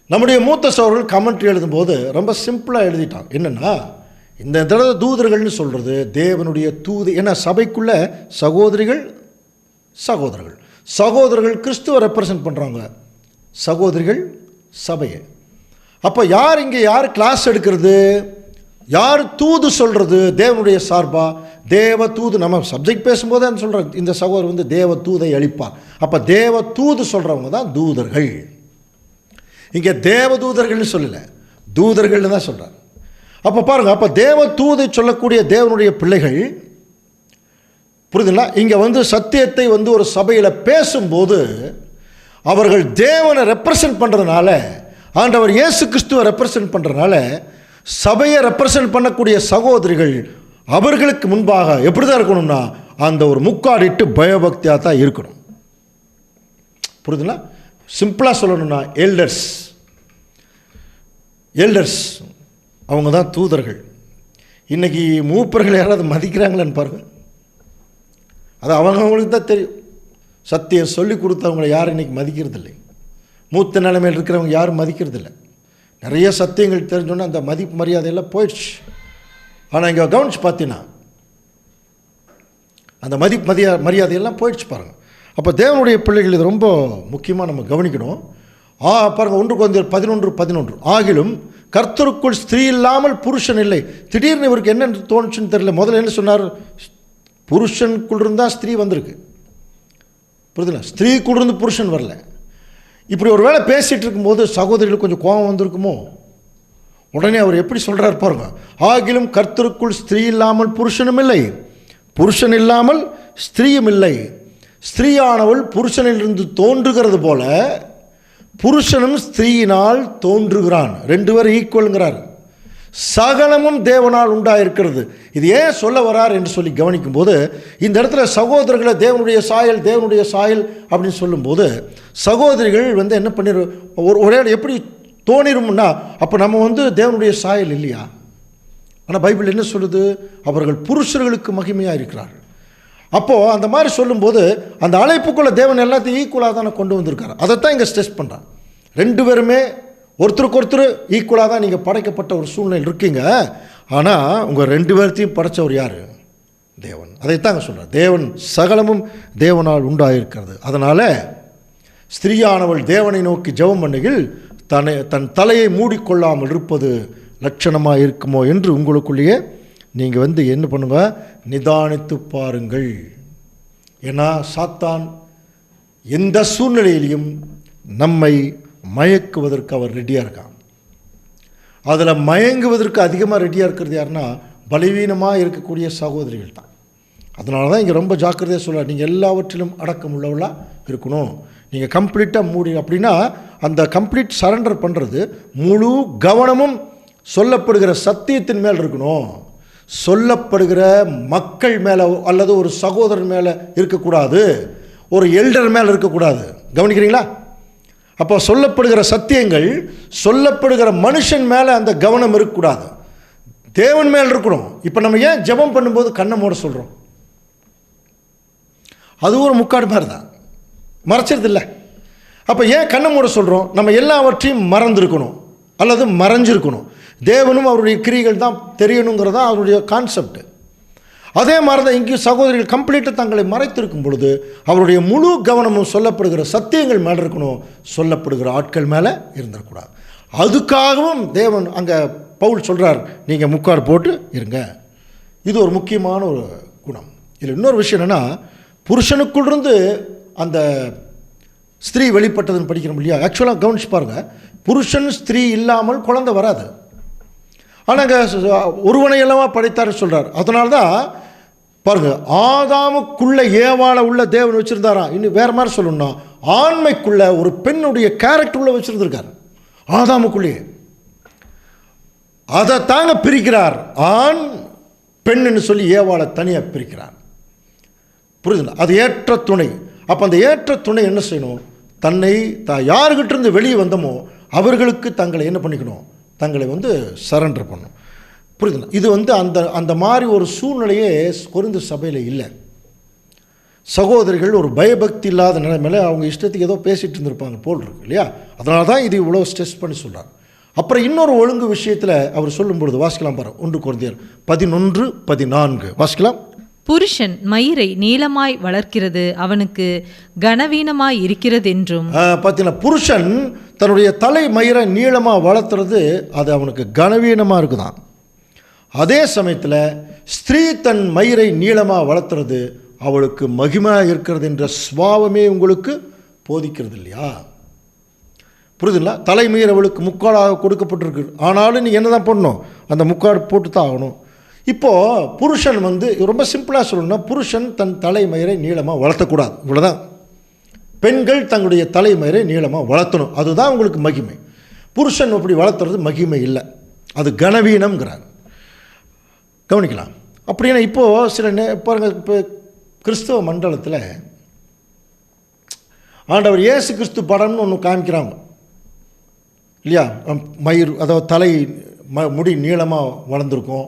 நம்முடைய மூத்த சகோதரர்கள் கமெண்ட்ரி எழுதும்போது ரொம்ப சிம்பிளாக எழுதிட்டாங்க. என்னென்னா, இந்த தடவை தூதர்கள்னு சொல்கிறது தேவனுடைய தூது. ஏன்னா சபைக்குள்ள சகோதரிகள் சகோதரர்கள், சகோதரர்கள் கிறிஸ்துவை ரெப்ரசன்ட் பண்ணுறாங்க, சகோதரிகள் சபையை. அப்போ யார் இங்கே யார் கிளாஸ் எடுக்கிறது, யார் தூது சொல்கிறது தேவனுடைய சார்பா? தேவ தூது. நம்ம சப்ஜெக்ட் பேசும்போது தான் சொல்கிறோம், இந்த சகோதரர் தேவ தூதை அளிப்பார். அப்போ தேவ தூது சொல்கிறவங்க தான் தூதர்கள். இங்கே தேவ தூதர்கள்னு சொல்லலை, தூதர்கள்னு தான் சொல்கிறார். அப்போ பாருங்கள், அப்போ தேவ தூதை சொல்லக்கூடிய தேவனுடைய பிள்ளைகள், புரியுதுங்களா? இங்கே சத்தியத்தை ஒரு சபையில் பேசும்போது அவர்கள் தேவனை ரெப்ரசன்ட் பண்ணுறதுனால, ஆண்டவர் இயேசு கிறிஸ்துவை ரெப்ரசன்ட் பண்ணுறதுனால, சபையை ரெப்ரசன்ட் பண்ணக்கூடிய சகோதரிகள் அவர்களுக்கு முன்பாக எப்படி தான் இருக்கணும்னா, அந்த ஒரு முக்காடிட்டு பயபக்தியாக தான் இருக்கணும். புரியுதுங்களா? சிம்பிளாக சொல்லணும்னா எல்டர்ஸ் அவங்க தான் தூதர்கள். இன்றைக்கி மூப்பர்கள் யாராவது மதிக்கிறாங்களான்னு பாருங்கள். அது அவங்களுக்கு தான் தெரியும். சத்தியம் சொல்லி கொடுத்தவங்களை யாரும் இன்றைக்கி மதிக்கிறதில்லை. மூத்த நிலைமையில் இருக்கிறவங்க யாரும் மதிக்கிறதில்லை. நிறைய சத்தியங்கள் தெரிஞ்சோன்னா அந்த மதிப்பு மரியாதையெல்லாம் போயிடுச்சு. ஆனால் இங்கே கவனிச்சு பார்த்தீங்கன்னா அந்த மதிப்பு மரியாதையெல்லாம் போயிடுச்சு பாருங்கள். அப்போ தேவனுடைய பிள்ளைகள் இது ரொம்ப முக்கியமாக நம்ம கவனிக்கணும். பாருங்கள், 1 Corinthians 11:11 ஆகிலும் கர்த்தருக்குள் ஸ்திரீ இல்லாமல் புருஷன் இல்லை. திடீர்னு இவருக்கு என்ன தோணுச்சுன்னு தெரியல. முதல்ல என்ன சொன்னார்? புருஷனுக்குள் இருந்தால் ஸ்திரீ வந்திருக்கு. புரியுதுங்களா? ஸ்திரீக்குள் இருந்து புருஷன் வரல. இப்படி ஒரு வேளை பேசிகிட்டு இருக்கும்போது சகோதரிகளுக்கு கொஞ்சம் கோபம் வந்திருக்குமோ? உடனே அவர் எப்படி சொல்கிறார் பாருங்க, ஆகிலும் கர்த்தருக்குள் ஸ்திரீ இல்லாமல் புருஷனும் இல்லை, புருஷன் இல்லாமல் ஸ்திரீயும் இல்லை. ஸ்திரீயானவள் புருஷனிலிருந்து தோன்றுகிறது போல புருஷனும் ஸ்திரீயினால் தோன்றுகிறான். 2 பேரும் ஈக்குவலுங்கிறார். சகலமும் தேவனால் உண்டாயிருக்கிறது. இது ஏன் சொல்ல வரார் என்று சொல்லி கவனிக்கும் போது, இந்த இடத்துல சகோதரர்களை தேவனுடைய சாயல் அப்படின்னு சொல்லும்போது, சகோதரிகள் என்ன பண்ணிரு ஒரே எப்படி தோணிரும்னா, அப்போ நம்ம தேவனுடைய சாயல் இல்லையா? ஆனால் பைபிள் என்ன சொல்லுது? அவர்கள் புருஷர்களுக்கு மகிமையாக இருக்கிறார்கள். அப்போது அந்த மாதிரி சொல்லும்போது அந்த அழைப்புக்குள்ளே தேவன் எல்லாத்தையும் ஈக்குவலாக தானே கொண்டு வந்திருக்காரு. அதைத்தான் இங்கே ஸ்ட்ரெஸ் பண்ணுறான். 2 பேருமே ஒருத்தருக்கு ஒருத்தர் ஈக்குவலாக தான் நீங்கள் படைக்கப்பட்ட ஒரு சூழ்நிலை இருக்கீங்க. ஆனால் உங்கள் 2 பேர்த்தையும் படைத்தவர் யார்? தேவன். அதைத்தான் அங்கே சொல்கிறார். தேவன் சகலமும் தேவனால் உண்டாயிருக்கிறது. அதனால் ஸ்திரீயானவள் தேவனை நோக்கி ஜெபம் பண்ணுகையில் தன் தலையை மூடிக்கொள்ளாமல் இருப்பது லட்சணமாக இருக்குமோ என்று உங்களுக்குள்ளேயே நீங்கள் என்ன பண்ணுங்க, நிதானித்து பாருங்கள். ஏன்னா சாத்தான் எந்த சூழ்நிலையிலையும் நம்மை மயக்குவதற்கு அவர் ரெடியாக இருக்கான். அதில் மயங்குவதற்கு அதிகமாக ரெடியாக இருக்கிறது யாருன்னா, பலவீனமாக இருக்கக்கூடிய சகோதரிகள் தான். அதனால தான் இங்கே ரொம்ப ஜாக்கிரதையாக சொல்ல, நீங்கள் எல்லாவற்றிலும் அடக்கம் உள்ளவளாக இருக்கணும். நீங்கள் கம்ப்ளீட்டாக மூடி அப்படின்னா அந்த கம்ப்ளீட் சரண்டர் பண்ணுறது, முழு கவனமும் சொல்லப்படுகிற சத்தியத்தின் மேல் இருக்கணும். சொல்லப்படுகிற மக்கள் மேலே அல்லது ஒரு சகோதரன் மேலே இருக்கக்கூடாது, ஒரு எல்டர் மேலே இருக்கக்கூடாது. கவனிக்கிறீங்களா? அப்போ சொல்லப்படுகிற சத்தியங்கள் சொல்லப்படுகிற மனுஷன் மேலே அந்த கவனம் இருக்கக்கூடாது, தேவன் மேல் இருக்கணும். இப்போ நம்ம ஏன் ஜெபம் பண்ணும்போது கண்ணை மூட சொல்கிறோம்? அது ஒரு முக்காடு மாதிரி தான், மறைச்சது இல்லை. அப்போ ஏன் கண்ணை மூட சொல்கிறோம்? நம்ம எல்லாவற்றையும் மறந்துருக்கணும் அல்லது மறைஞ்சிருக்கணும். தேவனும் அவருடைய கிரியைகள் தான் தெரியணுங்கிறது தான் அவருடைய கான்செப்ட். அதே மாதிரி தான் இங்கேயும் சகோதரிகள் கம்ப்ளீட்டாக தங்களை மறைத்திருக்கும் பொழுது அவருடைய முழு கவனமும் சொல்லப்படுகிற சத்தியங்கள் மேலே இருக்கணும், சொல்லப்படுகிற ஆட்கள் மேலே இருந்துடக்கூடாது. அதுக்காகவும் தேவன் அங்கே பவுல் சொல்கிறார், நீங்கள் முக்காடு போட்டு இருங்க. இது ஒரு முக்கியமான ஒரு குணம். இதில் இன்னொரு விஷயம் என்னென்னா, புருஷனுக்குள்ளிருந்து அந்த ஸ்திரீ வெளிப்பட்டதுன்னு படிக்கிறோம் இல்லையா? ஆக்சுவலாக கவனிச்சு பாருங்கள், புருஷன் ஸ்திரீ இல்லாமல் குழந்தை வராது. ஆனால் ஒருவனை எல்லாமா படைத்தார் சொல்கிறார். அதனால தான் பாருங்கள், ஆதாமுக்குள்ள ஏவாளை உள்ள தேவன் வச்சுருந்தாரா. இன்னும் வேறு மாதிரி சொல்லணும்னா, ஆண்மைக்குள்ள ஒரு பெண்ணுடைய கேரக்டர் உள்ள வச்சுருந்துருக்கார் ஆதாமுக்குள்ளேயே. அதை தாங்க பிரிக்கிறார், ஆண் பெண்ணுன்னு சொல்லி ஏவாளை தனியாக பிரிக்கிறார். புரியுதுங்களா? அது ஏற்ற துணை. அப்போ அந்த ஏற்ற துணை என்ன செய்யணும்? தன்னை யாருக்கிட்ட இருந்து வெளியே வந்தோமோ அவர்களுக்கு தங்களை என்ன பண்ணிக்கணும்? தங்களை சரண்டர் பண்ணணும். புரியுதுங்களா? இது அந்த அந்த மாதிரி ஒரு சூழ்நிலையே கொரிந்து சபையில் இல்லை. சகோதரிகள் ஒரு பயபக்தி இல்லாத நிலைமையில் அவங்க இஷ்டத்துக்கு ஏதோ பேசிகிட்டு இருந்திருப்பாங்க போல் இருக்கு இல்லையா? அதனால தான் இது இவ்வளோ ஸ்ட்ரெஸ் பண்ணி சொல்கிறார். அப்புறம் இன்னொரு ஒழுங்கு விஷயத்தில் அவர் சொல்லும் பொழுது வாசிக்கலாம் பாருங்க, 1 கொரிந்தியர் 11:14 வாசிக்கலாம். புருஷன் மயிரை நீளமாய் வளர்க்கிறது அவனுக்கு கனவீனமாய் இருக்கிறது என்றும். பார்த்தீங்கன்னா, புருஷன் தன்னுடைய தலை மயிரை நீளமாக வளர்த்துறது அது அவனுக்கு கனவீனமாக இருக்குதான். அதே சமயத்தில் ஸ்திரீ தன் மயிரை நீளமாக வளர்த்துறது அவளுக்கு மகிமையாக இருக்கிறது என்ற சுபாவமே உங்களுக்கு போதிக்கிறது இல்லையா? புரியுதுங்களா? தலைமயிர் அவளுக்கு முக்காடாக கொடுக்கப்பட்டிருக்கு. ஆனாலும் நீ என்ன தான் பண்ணணும்? அந்த முக்காடு போட்டு தான் ஆகணும். இப்போது புருஷன் ரொம்ப சிம்பிளாக சொல்லணும்னா, புருஷன் தன் தலைமயிரை நீளமாக வளர்த்தக்கூடாது, இவ்வளோதான். பெண்கள் தங்களுடைய தலைமயிரை நீளமாக வளர்த்தணும், அதுதான் உங்களுக்கு மகிமை. புருஷன் அப்படி வளர்த்துறது மகிமை இல்லை, அது கனவீனம்ங்கிறார். கவனிக்கலாம். அப்படின்னா இப்போது சில பாருங்கள், இப்போ கிறிஸ்தவ மண்டலத்தில் ஆண்டவர் இயேசு கிறிஸ்து படம்னு ஒன்று காமிக்கிறாங்க இல்லையா? மயிர், அதாவது தலை முடி நீளமாக வளர்ந்துருக்கும்,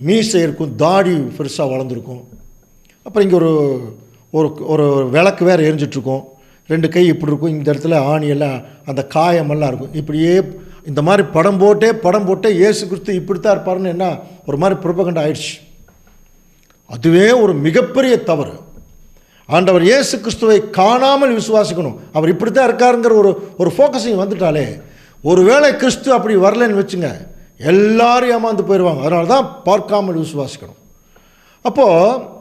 மீசை இருக்கும், தாடி பெருசாக வளர்ந்துருக்கும். அப்புறம் இங்கே ஒரு ஒரு ஒரு விளக்கு வேறு எரிஞ்சிட்ருக்கும், 2 கை இப்படி இருக்கும், இந்த இடத்துல ஆணியெல்லாம் அந்த காயமெல்லாம் இருக்கும். இப்படியே இந்த மாதிரி படம் போட்டே இயேசு கிறிஸ்து இப்படித்தான் இருப்பாருன்னு என்ன ஒரு மாதிரி புரொபகண்டா ஆயிடுச்சு. அதுவே ஒரு மிகப்பெரிய தவறு. ஆண்டவர் இயேசு கிறிஸ்துவை காணாமல் விசுவாசிக்கணும். அவர் இப்படி தான் இருக்காருங்கிற ஒரு ஃபோக்கஸிங் வந்துட்டாலே, ஒருவேளை கிறிஸ்து அப்படி வரலன்னு வச்சுங்க, எல்லாரும் ஏமாந்து போயிடுவாங்க. அதனால தான் பார்க்காமல் விசுவாசிக்கணும். அப்போது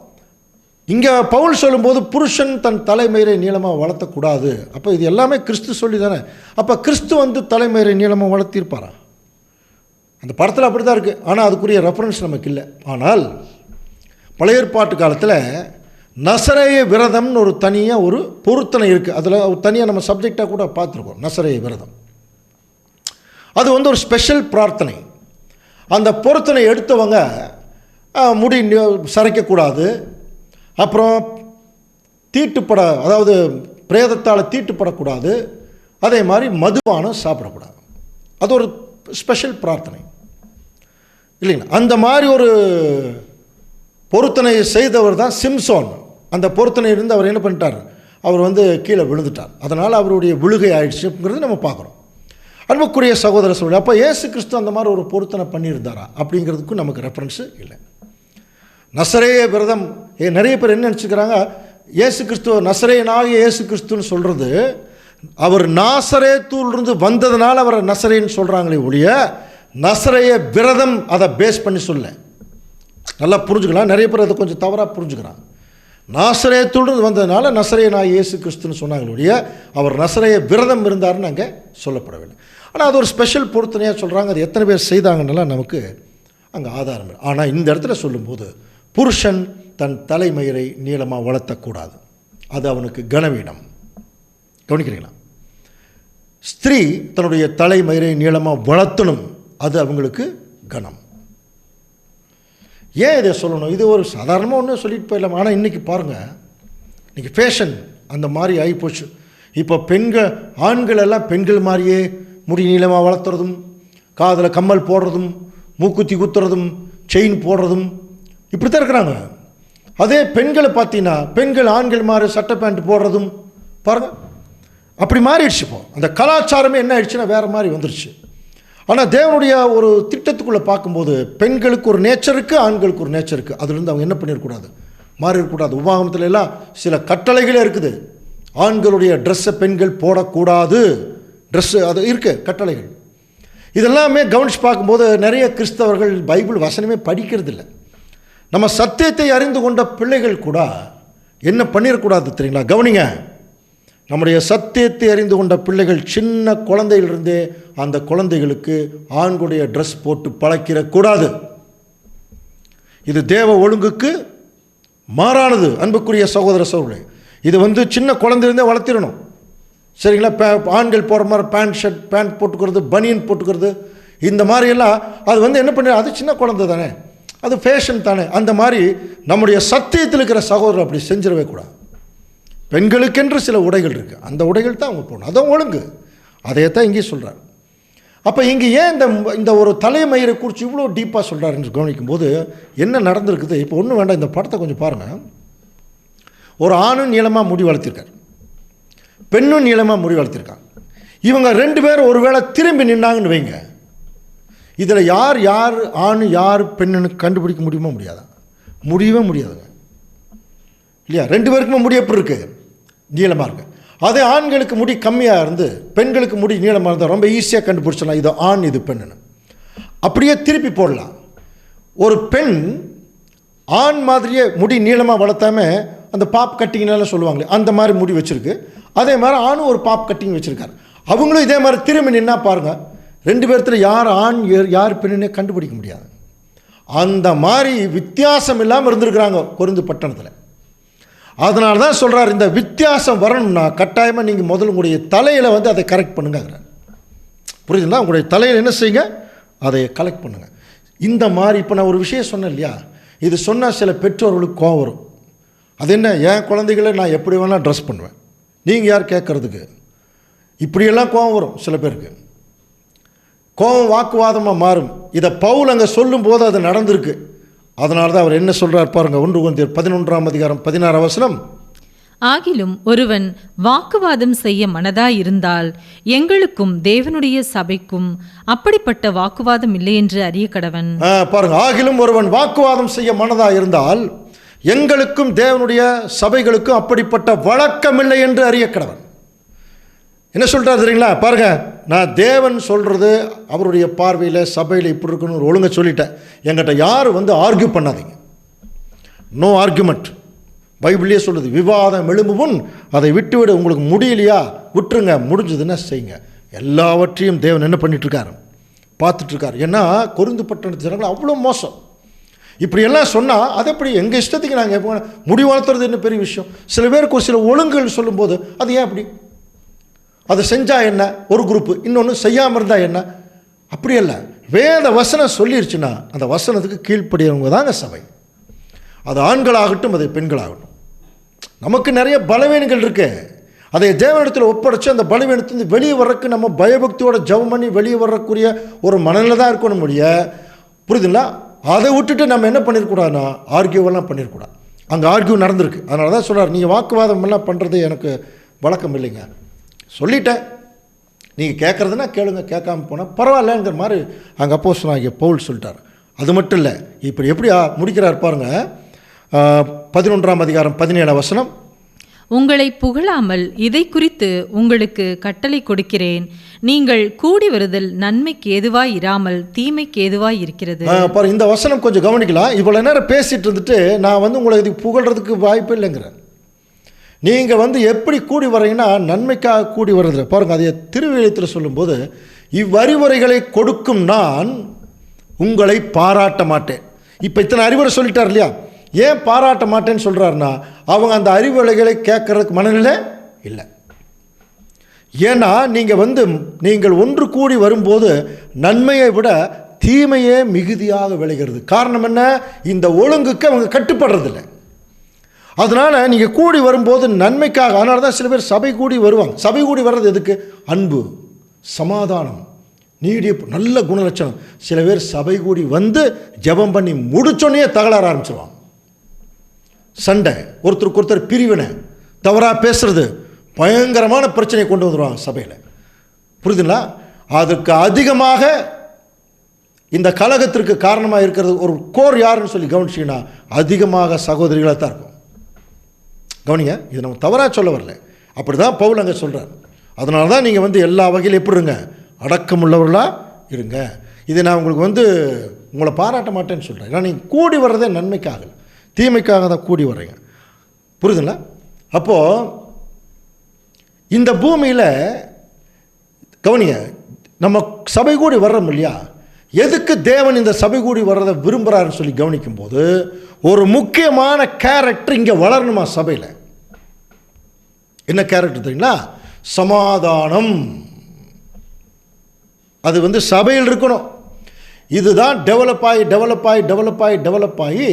இங்கே பவுல் சொல்லும்போது புருஷன் தன் தலைமயிரை நீளமாக வளர்த்தக்கூடாது. அப்போ இது எல்லாமே கிறிஸ்து சொல்லி தானே. அப்போ கிறிஸ்து தலைமயிரை நீளமாக வளர்த்திருப்பாரா? அந்த படத்தில் அப்படி தான் இருக்குது, ஆனால் அதுக்குரிய ரெஃபரன்ஸ் நமக்கு இல்லை. ஆனால் பழைய ஏற்பாட்டு காலத்தில் நசரேய விரதம்னு ஒரு தனியாக ஒரு பொருத்தனை இருக்குது. அதில் தனியாக நம்ம சப்ஜெக்டாக கூட பார்த்துருக்கோம். நசரேய விரதம் அது ஒரு ஸ்பெஷல் பிரார்த்தனை. அந்த பொருத்தனை எடுத்தவங்க முடி சரைக்கக்கூடாது, அப்புறம் தீட்டுப்பட, அதாவது பிரேதத்தால் தீட்டுப்படக்கூடாது, அதே மாதிரி மதுபானம் சாப்பிடக்கூடாது. அது ஒரு ஸ்பெஷல் பிரார்த்தனை இல்லைங்களா? அந்த மாதிரி ஒரு பொருத்தனை செய்தவர் தான் சிம்சோன். அந்த பொருத்தனை இருந்து அவர் என்ன பண்ணிட்டார்? அவர் கீழே விழுந்துட்டார். அதனால் அவருடைய விழுகை ஆயிடுச்சுங்கிறது நம்ம பார்க்குறோம். அன்புக்குரிய சகோதர சொல்ல, அப்போ இயேசு கிறிஸ்து அந்த மாதிரி ஒரு பொருத்தனை பண்ணியிருந்தாரா அப்படிங்கிறதுக்கும் நமக்கு ரெஃபரன்ஸு இல்லை. நசரேய விரதம் நிறைய பேர் என்ன நினச்சிக்கிறாங்க, இயேசு கிறிஸ்துவ நசரேயனாகிய இயேசு கிறிஸ்துன்னு சொல்கிறது அவர் நாசரேத்தூரிலிருந்து வந்ததுனால அவரை நசரேன்னு சொல்கிறாங்களே ஒழிய நசரேய விரதம் அதை பேஸ் பண்ணி சொல்ல. நல்லா புரிஞ்சுக்கலாம். நிறைய பேர் அதை கொஞ்சம் தவறாக புரிஞ்சுக்கிறாங்க. நாசரேத்தூரிலிருந்து வந்ததுனால நசரேயனாகிய இயேசு கிறிஸ்துன்னு சொன்னாங்களே ஒழிய அவர் நசரேய விரதம் இருந்தாருன்னு அங்கே சொல்லப்படவில்லை. ஆனால் அது ஒரு ஸ்பெஷல் பொருத்தனையாக சொல்கிறாங்க. அது எத்தனை பேர் செய்தாங்கன்னெல்லாம் நமக்கு அங்கே ஆதாரம் இல்லை. ஆனால் இந்த இடத்துல சொல்லும்போது புருஷன் தன் தலைமயிரை நீளமாக வளர்த்தக்கூடாது, அது அவனுக்கு கனவீனம். கவனிக்கிறீங்களா? ஸ்திரீ தன்னுடைய தலைமயிரை நீளமாக வளர்த்தணும், அது அவங்களுக்கு கனம். ஏன் இதை சொல்லணும்? இது ஒரு சாதாரணமாக ஒன்று சொல்லிட்டு போயிடலாம். ஆனால் இன்றைக்கி பாருங்கள், இன்றைக்கி ஃபேஷன் அந்த மாதிரி ஆகிப்போச்சு. இப்போ ஆண்கள் எல்லாம் பெண்கள் மாதிரியே முடி நீளமாக வளர்த்துறதும், காதில் கம்மல் போடுறதும், மூக்குத்தி குத்துறதும், செயின் போடுறதும், இப்படி தான் இருக்கிறாங்க. அதே பெண்களை பார்த்தீங்கன்னா பெண்கள் ஆண்கள் மாதிரி சட்டை பேண்ட் போடுறதும் பாருங்கள். அப்படி மாறிடுச்சு. இப்போ அந்த கலாச்சாரமே என்ன ஆயிடுச்சுன்னா வேறு மாதிரி வந்துடுச்சு. ஆனால் தேவனுடைய ஒரு திட்டத்துக்குள்ளே பார்க்கும்போது பெண்களுக்கு ஒரு நேச்சர் இருக்குது, ஆண்களுக்கு ஒரு நேச்சர் இருக்குது. அதுலேருந்து அவங்க என்ன பண்ணிடக்கூடாது, மாறிடக்கூடாது. உபாகமத்துல எல்லாம் சில கட்டளைகளே இருக்குது. ஆண்களுடைய ட்ரெஸ்ஸை பெண்கள் போடக்கூடாது, ட்ரெஸ்ஸு அது இருக்குது கட்டளைகள். இதெல்லாமே கவனித்து பார்க்கும்போது நிறைய கிறிஸ்தவர்கள் பைபிள் வசனமே படிக்கிறது இல்லை. நம்ம சத்தியத்தை அறிந்து கொண்ட பிள்ளைகள் கூட என்ன பண்ணிடக்கூடாது தெரியுங்களா? கவனிங்க, நம்முடைய சத்தியத்தை அறிந்து கொண்ட பிள்ளைகள் சின்ன குழந்தையிலிருந்தே அந்த குழந்தைகளுக்கு ஆண்களுடைய ட்ரெஸ் போட்டு பழக்கிடக்கூடாது. இது தேவ ஒழுங்குக்கு மாறானது. அன்புக்குரிய சகோதர சகோதரர்களே, இது சின்ன குழந்தையிலேருந்தே வளர்த்திடணும். சரிங்களா? ஆண்கள் போகிற மாதிரி பேண்ட் போட்டுக்கிறது, பனியன் போட்டுக்கிறது, இந்த மாதிரியெல்லாம் அது என்ன பண்ண, அது சின்ன குழந்தை தானே, அது ஃபேஷன் தானே. அந்த மாதிரி நம்முடைய சத்தியத்தில் இருக்கிற சகோதரர் அப்படி செஞ்சிடவே கூடாது. பெண்களுக்கென்று சில உடைகள் இருக்குது, அந்த உடைகள் தான் அவங்க போகணும், அதான் ஒழுங்கு. அதையே தான் இங்கேயும் சொல்கிறார். அப்போ இங்கே ஏன் இந்த ஒரு தலைமயிரை குறித்து இவ்வளோ டீப்பாக சொல்கிறாருன்னு கவனிக்கும்போது என்ன நடந்திருக்குது? இப்போ ஒன்றும் வேண்டாம், இந்த படத்தை கொஞ்சம் பாருங்கள். ஒரு ஆணும் நீளமாக முடி வளர்த்திருக்கார், பெண்ணும் நீளமாக முடி வளர்த்திருக்காங்க. இவங்க 2 பேரும் ஒருவேளை திரும்பி நின்னாங்கன்னு வைங்க, இதில் யார் ஆண் யார் பெண்ணுன்னு கண்டுபிடிக்க முடியுமா? முடியாதா? முடியவே முடியாதுங்க, இல்லையா? 2 பேருக்குமே முடி எப்படி இருக்குது? நீளமாக இருக்குது. அதே ஆண்களுக்கு முடி கம்மியாக இருந்து பெண்களுக்கு முடி நீளமாக இருந்தால் ரொம்ப ஈஸியாக கண்டுபிடிச்சிடலாம், இது ஆண் இது பெண்ணுன்னு. அப்படியே திருப்பி போடலாம். ஒரு பெண் ஆண் மாதிரியே முடி நீளமாக வளர்த்தாம அந்த பாப் கட்டிங்னால சொல்லுவாங்களே, அந்த மாதிரி முடி வச்சுருக்கு. அதே மாதிரி ஆணும் ஒரு பாப் கட்டிங் வச்சுருக்காரு. அவங்களும் இதே மாதிரி திரும்பி நின்னா பாருங்கள், 2 பேர்த்துல யார் ஆண் யார் பெண்ணுன்னே கண்டுபிடிக்க முடியாது. அந்த மாதிரி வித்தியாசம் இல்லாமல் இருந்திருக்கிறாங்க கொரிந்து பட்டணத்தில். அதனால தான் சொல்கிறார், இந்த வித்தியாசம் வரணும்னா கட்டாயமாக நீங்கள் முதல்ல உங்களுடைய தலையில் அதை கரெக்ட் பண்ணுங்கிறார். புரியுதுங்களா? உங்களுடைய தலையில் என்ன செய்யுங்க, அதை கலெக்ட் பண்ணுங்கள். இந்த மாதிரி இப்போ நான் ஒரு விஷயம் சொன்னேன் இல்லையா, இது சொன்னால் சில பெற்றோர்களுக்கு கோவம் வரும். அது என்ன, என் குழந்தைகளை நான் எப்படி வேணால் ட்ரெஸ் பண்ணுவேன், நீங்கள் யார் கேட்குறதுக்கு? இப்படியெல்லாம் கோவம் வரும் சில பேருக்கு. கோபம் வாக்குவாதமாக மாறும். இதை பவுல் அங்கே சொல்லும்போது அது நடந்திருக்கு. அதனால தான் அவர் என்ன சொல்கிறார் பாருங்கள், 1 கொரிந்தியர் 11:16. ஆகிலும் ஒருவன் வாக்குவாதம் செய்ய மனதாயிருந்தால் எங்களுக்கும் தேவனுடைய சபைக்கும் அப்படிப்பட்ட வாக்குவாதம் இல்லை என்று அறிய கடவன். பாருங்க, ஆகிலும் ஒருவன் வாக்குவாதம் செய்ய மனதாக இருந்தால் எங்களுக்கும் தேவனுடைய சபைகளுக்கும் அப்படிப்பட்ட வழக்கம் இல்லை என்று அறிய கடவன். என்ன சொல்கிறார் தெரியுங்களா? பாருங்க, நான் தேவன் சொல்கிறது அவருடைய பார்வையில் சபையில் இப்படி இருக்குன்னு ஒரு ஒழுங்கை சொல்லிட்டேன். என்கிட்ட யாரும் ஆர்கியூ பண்ணாதீங்க, நோ ஆர்கியூமெண்ட். பைபிள்லேயே சொல்லுது, விவாதம் எழும்பும் அதை விட்டுவிட. உங்களுக்கு முடியலையா விட்டுருங்க, முடிஞ்சதுன்னா செய்யுங்க. எல்லாவற்றையும் தேவன் என்ன பண்ணிட்டுருக்காரு, பார்த்துட்ருக்கார். ஏன்னா கொரிந்து பட்டணத்து ஜனங்கள் அவ்வளோ மோசம். இப்படியெல்லாம் சொன்னால் அதை எப்படி எங்கள் இஷ்டத்துக்கு நாங்கள் எப்போ முடி வளர்த்துறது என்ன பெரிய விஷயம்? சில பேருக்கு ஒரு சில ஒழுங்குகள் சொல்லும்போது அது ஏன் அப்படி, அதை செஞ்சால் என்ன ஒரு குரூப்பு, இன்னொன்று செய்யாமல் இருந்தால் என்ன? அப்படி அல்ல. வேத வசனம் சொல்லிருச்சுன்னா அந்த வசனத்துக்கு கீழ்ப்படியவங்க தாங்க சபை. அது ஆண்களாகட்டும் அது பெண்களாகட்டும். நமக்கு நிறைய பலவீனங்கள் இருக்கு, அதை தேவனிடத்தில் ஒப்படைச்சு அந்த பலவீனத்திலிருந்து வெளியே வர்றதுக்கு நம்ம பயபக்தியோட ஜெபம் பண்ணி வெளியே வர்றக்கூடிய ஒரு மனநிலை தான் இருக்கணும் முடிய. புரியுதுங்களா? அதை விட்டுட்டு நம்ம என்ன பண்ணிடக்கூடாதுன்னா ஆர்கியூவெல்லாம் பண்ணிடக்கூடாது. அங்கே ஆர்கியூ நடந்திருக்கு. அதனால தான் சொல்கிறார், நீங்கள் வாக்குவாதம் எல்லாம் பண்ணுறது எனக்கு வழக்கம் இல்லைங்க, சொல்லிட்டேன், நீங்கள் கேட்குறதுனா கேளுங்க, கேட்காம போனால் பரவாயில்லங்கிற மாதிரி அங்கே அப்போஸ்தலனாகிய பவுல் சொல்லிட்டார். அது மட்டும் இல்லை, இப்படி எப்படி முடிக்கிறார் பாருங்க, 11:17. உங்களை புகழாமல் இதை குறித்து உங்களுக்கு கட்டளை கொடுக்கிறேன், நீங்கள் கூடி வருதல் நன்மைக்கு ஏதுவாய் இராமல் தீமைக்கு ஏதுவாய் இருக்கிறது. பாரு, இந்த வசனம் கொஞ்சம் கவனிக்கலாம். இவ்வளோ நேரம் பேசிட்டு இருந்துட்டு நான் உங்களை இது புகழ்றதுக்கு வாய்ப்பு இல்லைங்கிறேன். நீங்கள் எப்படி கூடி வர்றீங்கன்னா நன்மைக்காக கூடி வர்றதில்ல. பாருங்கள், அதை திருவிழியத்தில் சொல்லும்போது, இவ்வறிவுரைகளை கொடுக்கும் நான் உங்களை பாராட்ட மாட்டேன். இப்போ இத்தனை அறிவுரை சொல்லிட்டார் இல்லையா? ஏன் பாராட்ட மாட்டேன்னு சொல்கிறாருன்னா அவங்க அந்த அறிவுரைகளை கேட்கறதுக்கு மனநிலை இல்லை. ஏன்னா நீங்கள் ஒன்று கூடி வரும்போது நன்மையை விட தீமையே மிகுதியாக விளைகிறது. காரணம் என்ன? இந்த ஒழுங்குக்கு அவங்க கட்டுப்படுறதில்லை. அதனால் நீங்கள் கூடி வரும்போது நன்மைக்காக. அதனால தான் சில பேர் சபை கூடி வருவாங்க. சபை கூடி வர்றது எதுக்கு? அன்பு, சமாதானம், நீடிய நல்ல குணலட்சணம். சில பேர் சபை கூடி ஜெபம் பண்ணி முடிச்சோன்னே தகராற ஆரம்பிச்சிருவாங்க. சண்டை, ஒருத்தருக்கு ஒருத்தர் பிரிவினை, தவறாக பேசுறது, பயங்கரமான பிரச்சனையை கொண்டு வந்துடுவாங்க சபையில். புரியுதுங்களா? அதுக்கு அதிகமாக இந்த கலகத்திற்கு காரணமாக இருக்கிறது ஒரு கோர் யாருன்னு சொல்லி கவனிச்சிங்கன்னா அதிகமாக சகோதரிகளாக தான் இருக்கும். கவனிங்க, இது நம்ம தவறாக சொல்ல வரல, அப்படி தான் பவுல் அங்கே சொல்கிறார். அதனால தான் நீங்கள் எல்லா வகையிலும் எப்படி இருங்க, அடக்கமுள்ளவர்களாக இருங்க. இதை நான் உங்களுக்கு உங்களை பாராட்ட மாட்டேன்னு சொல்கிறேன். ஏன்னா நீங்கள் கூடி வர்றதே நன்மைக்காக, தீமைக்காக தான் கூடி வர்றீங்க. புரியுதுங்களா? அப்போது இந்த பூமியில் கவனிங்க, நம்ம சபை கூடி வர்றோம் இல்லையா, எதுக்கு தேவன் இந்த சபை கூடி வர்றதை விரும்புகிறாருன்னு சொல்லி கவனிக்கும் போது ஒரு முக்கியமான கேரக்டர் இங்கே வளரணுமா சபையில். என்ன கேரக்டர் தெரியுங்களா? சமாதானம். அது சபையில் இருக்கணும். இதுதான் டெவலப் ஆகி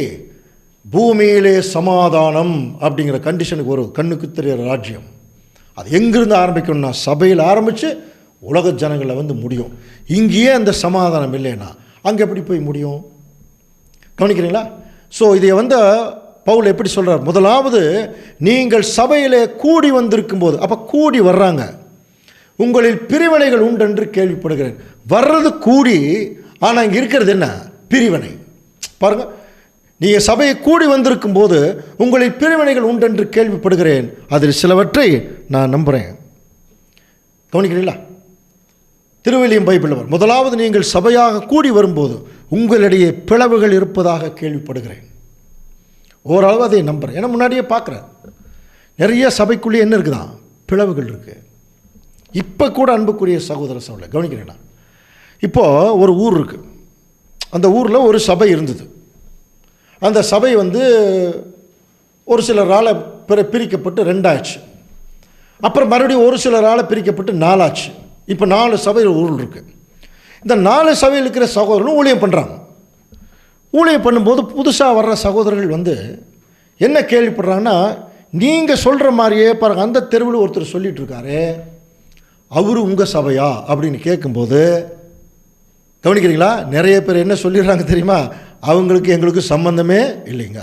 பூமியிலே சமாதானம் அப்படிங்கிற கண்டிஷனுக்கு ஒரு கண்ணுக்கு தெரிகிற ராஜ்யம். அது எங்கிருந்து ஆரம்பிக்கணும்னா சபையில் ஆரம்பித்து உலக ஜனங்களை முடியும். இங்கேயே அந்த சமாதானம் இல்லைன்னா அங்கே எப்படி போய் முடியும்? கவனிக்கிறீங்களா? ஸோ இதை பவுல் எப்படி சொல்கிறார்? முதலாவது, நீங்கள் சபையிலே கூடி வந்திருக்கும் போது, அப்போ கூடி வர்றாங்க, உங்களில் பிரிவினைகள் உண்டு என்று கேள்விப்படுகிறேன். வர்றது கூடி, ஆனால் இங்கே இருக்கிறது என்ன? பிரிவினை. பாருங்கள், நீங்கள் சபையை கூடி வந்திருக்கும் போது உங்களில் பிரிவினைகள் உண்டு என்று கேள்விப்படுகிறேன், அதில் சிலவற்றை நான் நம்புகிறேன். கவனிக்கிறீங்களா? திருவெளியும் பைபிள் முதலாவது, நீங்கள் சபையாக கூடி வரும்போது உங்களிடையே பிளவுகள் இருப்பதாக கேள்விப்படுகிறேன். ஓரளவு அதை நம்புகிறேன். ஏன்னா முன்னாடியே பார்க்குறேன், நிறைய சபைக்குள்ளேயே என்ன இருக்குதான்? பிளவுகள் இருக்குது. இப்போ கூட அன்புக்குரிய சகோதர சகோதரி கவனிக்கிறீங்களா? இப்போது ஒரு ஊர் இருக்குது, அந்த ஊரில் ஒரு சபை இருந்தது. அந்த சபை ஒரு சிலரால் பிரிக்கப்பட்டு 2 ஆச்சு. அப்புறம் மறுபடியும் ஒரு சிலரால் பிரிக்கப்பட்டு 4 ஆச்சு. இப்போ 4 சபையில் ஊரில் இருக்குது. இந்த 4 சபையில் இருக்கிற சகோதரர்களும் ஊழியம் பண்ணுறாங்க. ஊழியம் பண்ணும்போது புதுசாக வர்ற சகோதரர்கள் என்ன கேள்விப்படுறாங்கன்னா, நீங்கள் சொல்கிற மாதிரியே பாருங்கள், அந்த தெருவில் ஒருத்தர் சொல்லிகிட்டு இருக்காரு, அவரு உங்கள் சபையா அப்படின்னு கேட்கும்போது கவனிக்கிறீங்களா? நிறைய பேர் என்ன சொல்லிடுறாங்க தெரியுமா? அவங்களுக்கு எங்களுக்கு சம்பந்தமே இல்லைங்க.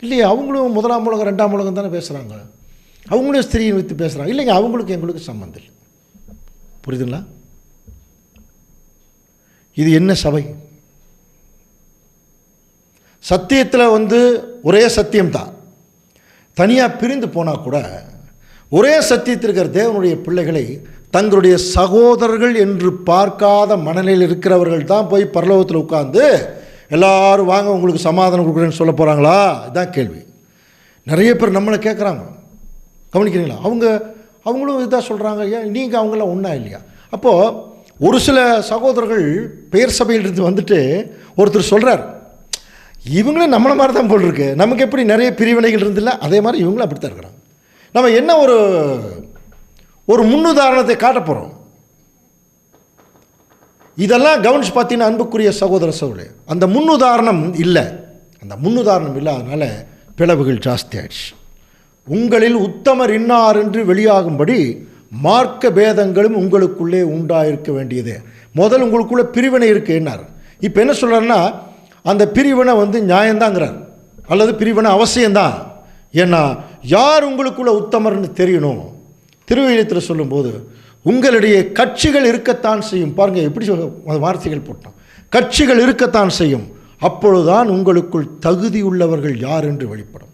இல்லையா? அவங்களும் 1ஆம் உலகம் 2ஆம் உலகம் தானே பேசுகிறாங்க, அவங்களும் ஸ்திரீயை வைத்து பேசுகிறாங்க. இல்லைங்க, அவங்களுக்கு எங்களுக்கு சம்பந்தம் இல்லை. புரியுதுங்களா? இது என்ன சபை? சத்தியத்தில் ஒரே சத்தியம்தான். தனியாக பிரிந்து போனால் கூட ஒரே சத்தியத்தில் இருக்கிற தேவனுடைய பிள்ளைகளை தங்களுடைய சகோதரர்கள் என்று பார்க்காத மனநிலையில் இருக்கிறவர்கள் தான் போய் பரலோகத்தில் உட்கார்ந்து எல்லாரும் வாங்க உங்களுக்கு சமாதானம் கொடுக்குறேன்னு சொல்ல போகிறாங்களா? இதுதான் கேள்வி. நிறைய பேர் நம்மளை கேட்குறாங்க. கவனிக்கிறீங்களா? அவங்களும் இதாக சொல்கிறாங்க. ஏன் நீங்கள் அவங்களாம் ஒன்றா இல்லையா? அப்போது ஒரு சில சகோதரர்கள் பெயர் சபையிலிருந்து ஒருத்தர் சொல்கிறார், இவங்களே நம்மளை மாதிரி தான் போல் இருக்கு, நமக்கு எப்படி நிறைய பிரிவினைகள் இருந்தில்ல, அதே மாதிரி இவங்களும் அப்படி தான் இருக்கிறாங்க. நம்ம என்ன ஒரு முன்னுதாரணத்தை காட்ட போகிறோம். இதெல்லாம் கவனிச்சு பார்த்தீங்கன்னா அன்புக்குரிய சகோதர சகோதரி, அந்த முன்னுதாரணம் இல்லை. அதனால பிளவுகள் ஜாஸ்தி ஆயிடுச்சு. உங்களில் உத்தமர் இன்னார் என்று வெளியாகும்படி மார்க்க பேதங்களும் உங்களுக்குள்ளே உண்டாயிருக்க வேண்டியது. முதல் உங்களுக்குள்ளே பிரிவினை இருக்குது என்னார். இப்போ என்ன சொல்கிறாருன்னா, அந்த பிரிவினை நியாயம்தாங்கிறார், அல்லது பிரிவினை அவசியம்தான். ஏன்னா யார் உங்களுக்குள்ளே உத்தமர்னு தெரியணும். திருவிழியத்தில் சொல்லும்போது உங்களிடையே கட்சிகள் இருக்கத்தான் செய்யும். பாருங்கள் எப்படி வார்த்தைகள் போட்டோம், கட்சிகள் இருக்கத்தான் செய்யும், அப்பொழுதுதான் உங்களுக்குள் தகுதி உள்ளவர்கள் யார் என்று வெளிப்படும்.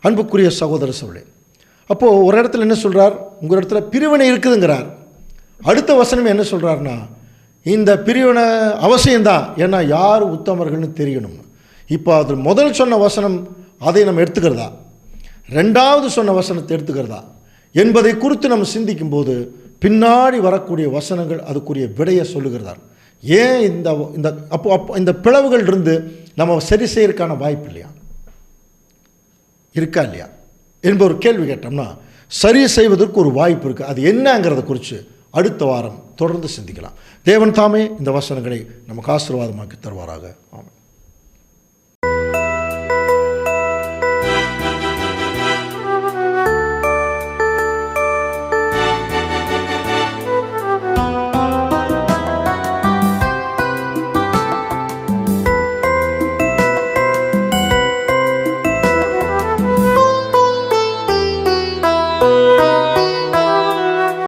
அன்புக்குரிய சகோதர சகோதரி, அப்போது ஒரு இடத்துல என்ன சொல்கிறார்? உங்கள் இடத்துல பிரிவினை இருக்குதுங்கிறார். அடுத்த வசனம் என்ன சொல்கிறாருன்னா, இந்த பிரிவினை அவசியம்தான், ஏன்னா யார் உத்தமர்கள்னு தெரியணும். இப்போ அது முதல் சொன்ன வசனம் அதை நம்ம எடுத்துக்கிறதா, 2வது சொன்ன வசனத்தை எடுத்துக்கிறதா என்பதை குறித்து நம்ம சிந்திக்கும்போது பின்னாடி வரக்கூடிய வசனங்கள் அதுக்குரிய விடையை சொல்லுகிறதா. ஏன் இந்த பிளவுகள் இருந்து நம்ம சரி செய்யறதுக்கான வாய்ப்பு இல்லையா, இருக்கா இல்லையா என்ப ஒரு கேள்வி கேட்டோம்னா சரி செய்வதற்கு ஒரு வாய்ப்பு இருக்குது. அது என்னங்கிறத குறித்து அடுத்த வாரம் தொடர்ந்து சிந்திக்கலாம். தேவன் தாமே இந்த வசனங்களை நமக்கு ஆசீர்வாதமாக்கி தருவாராக. ஆமாம்.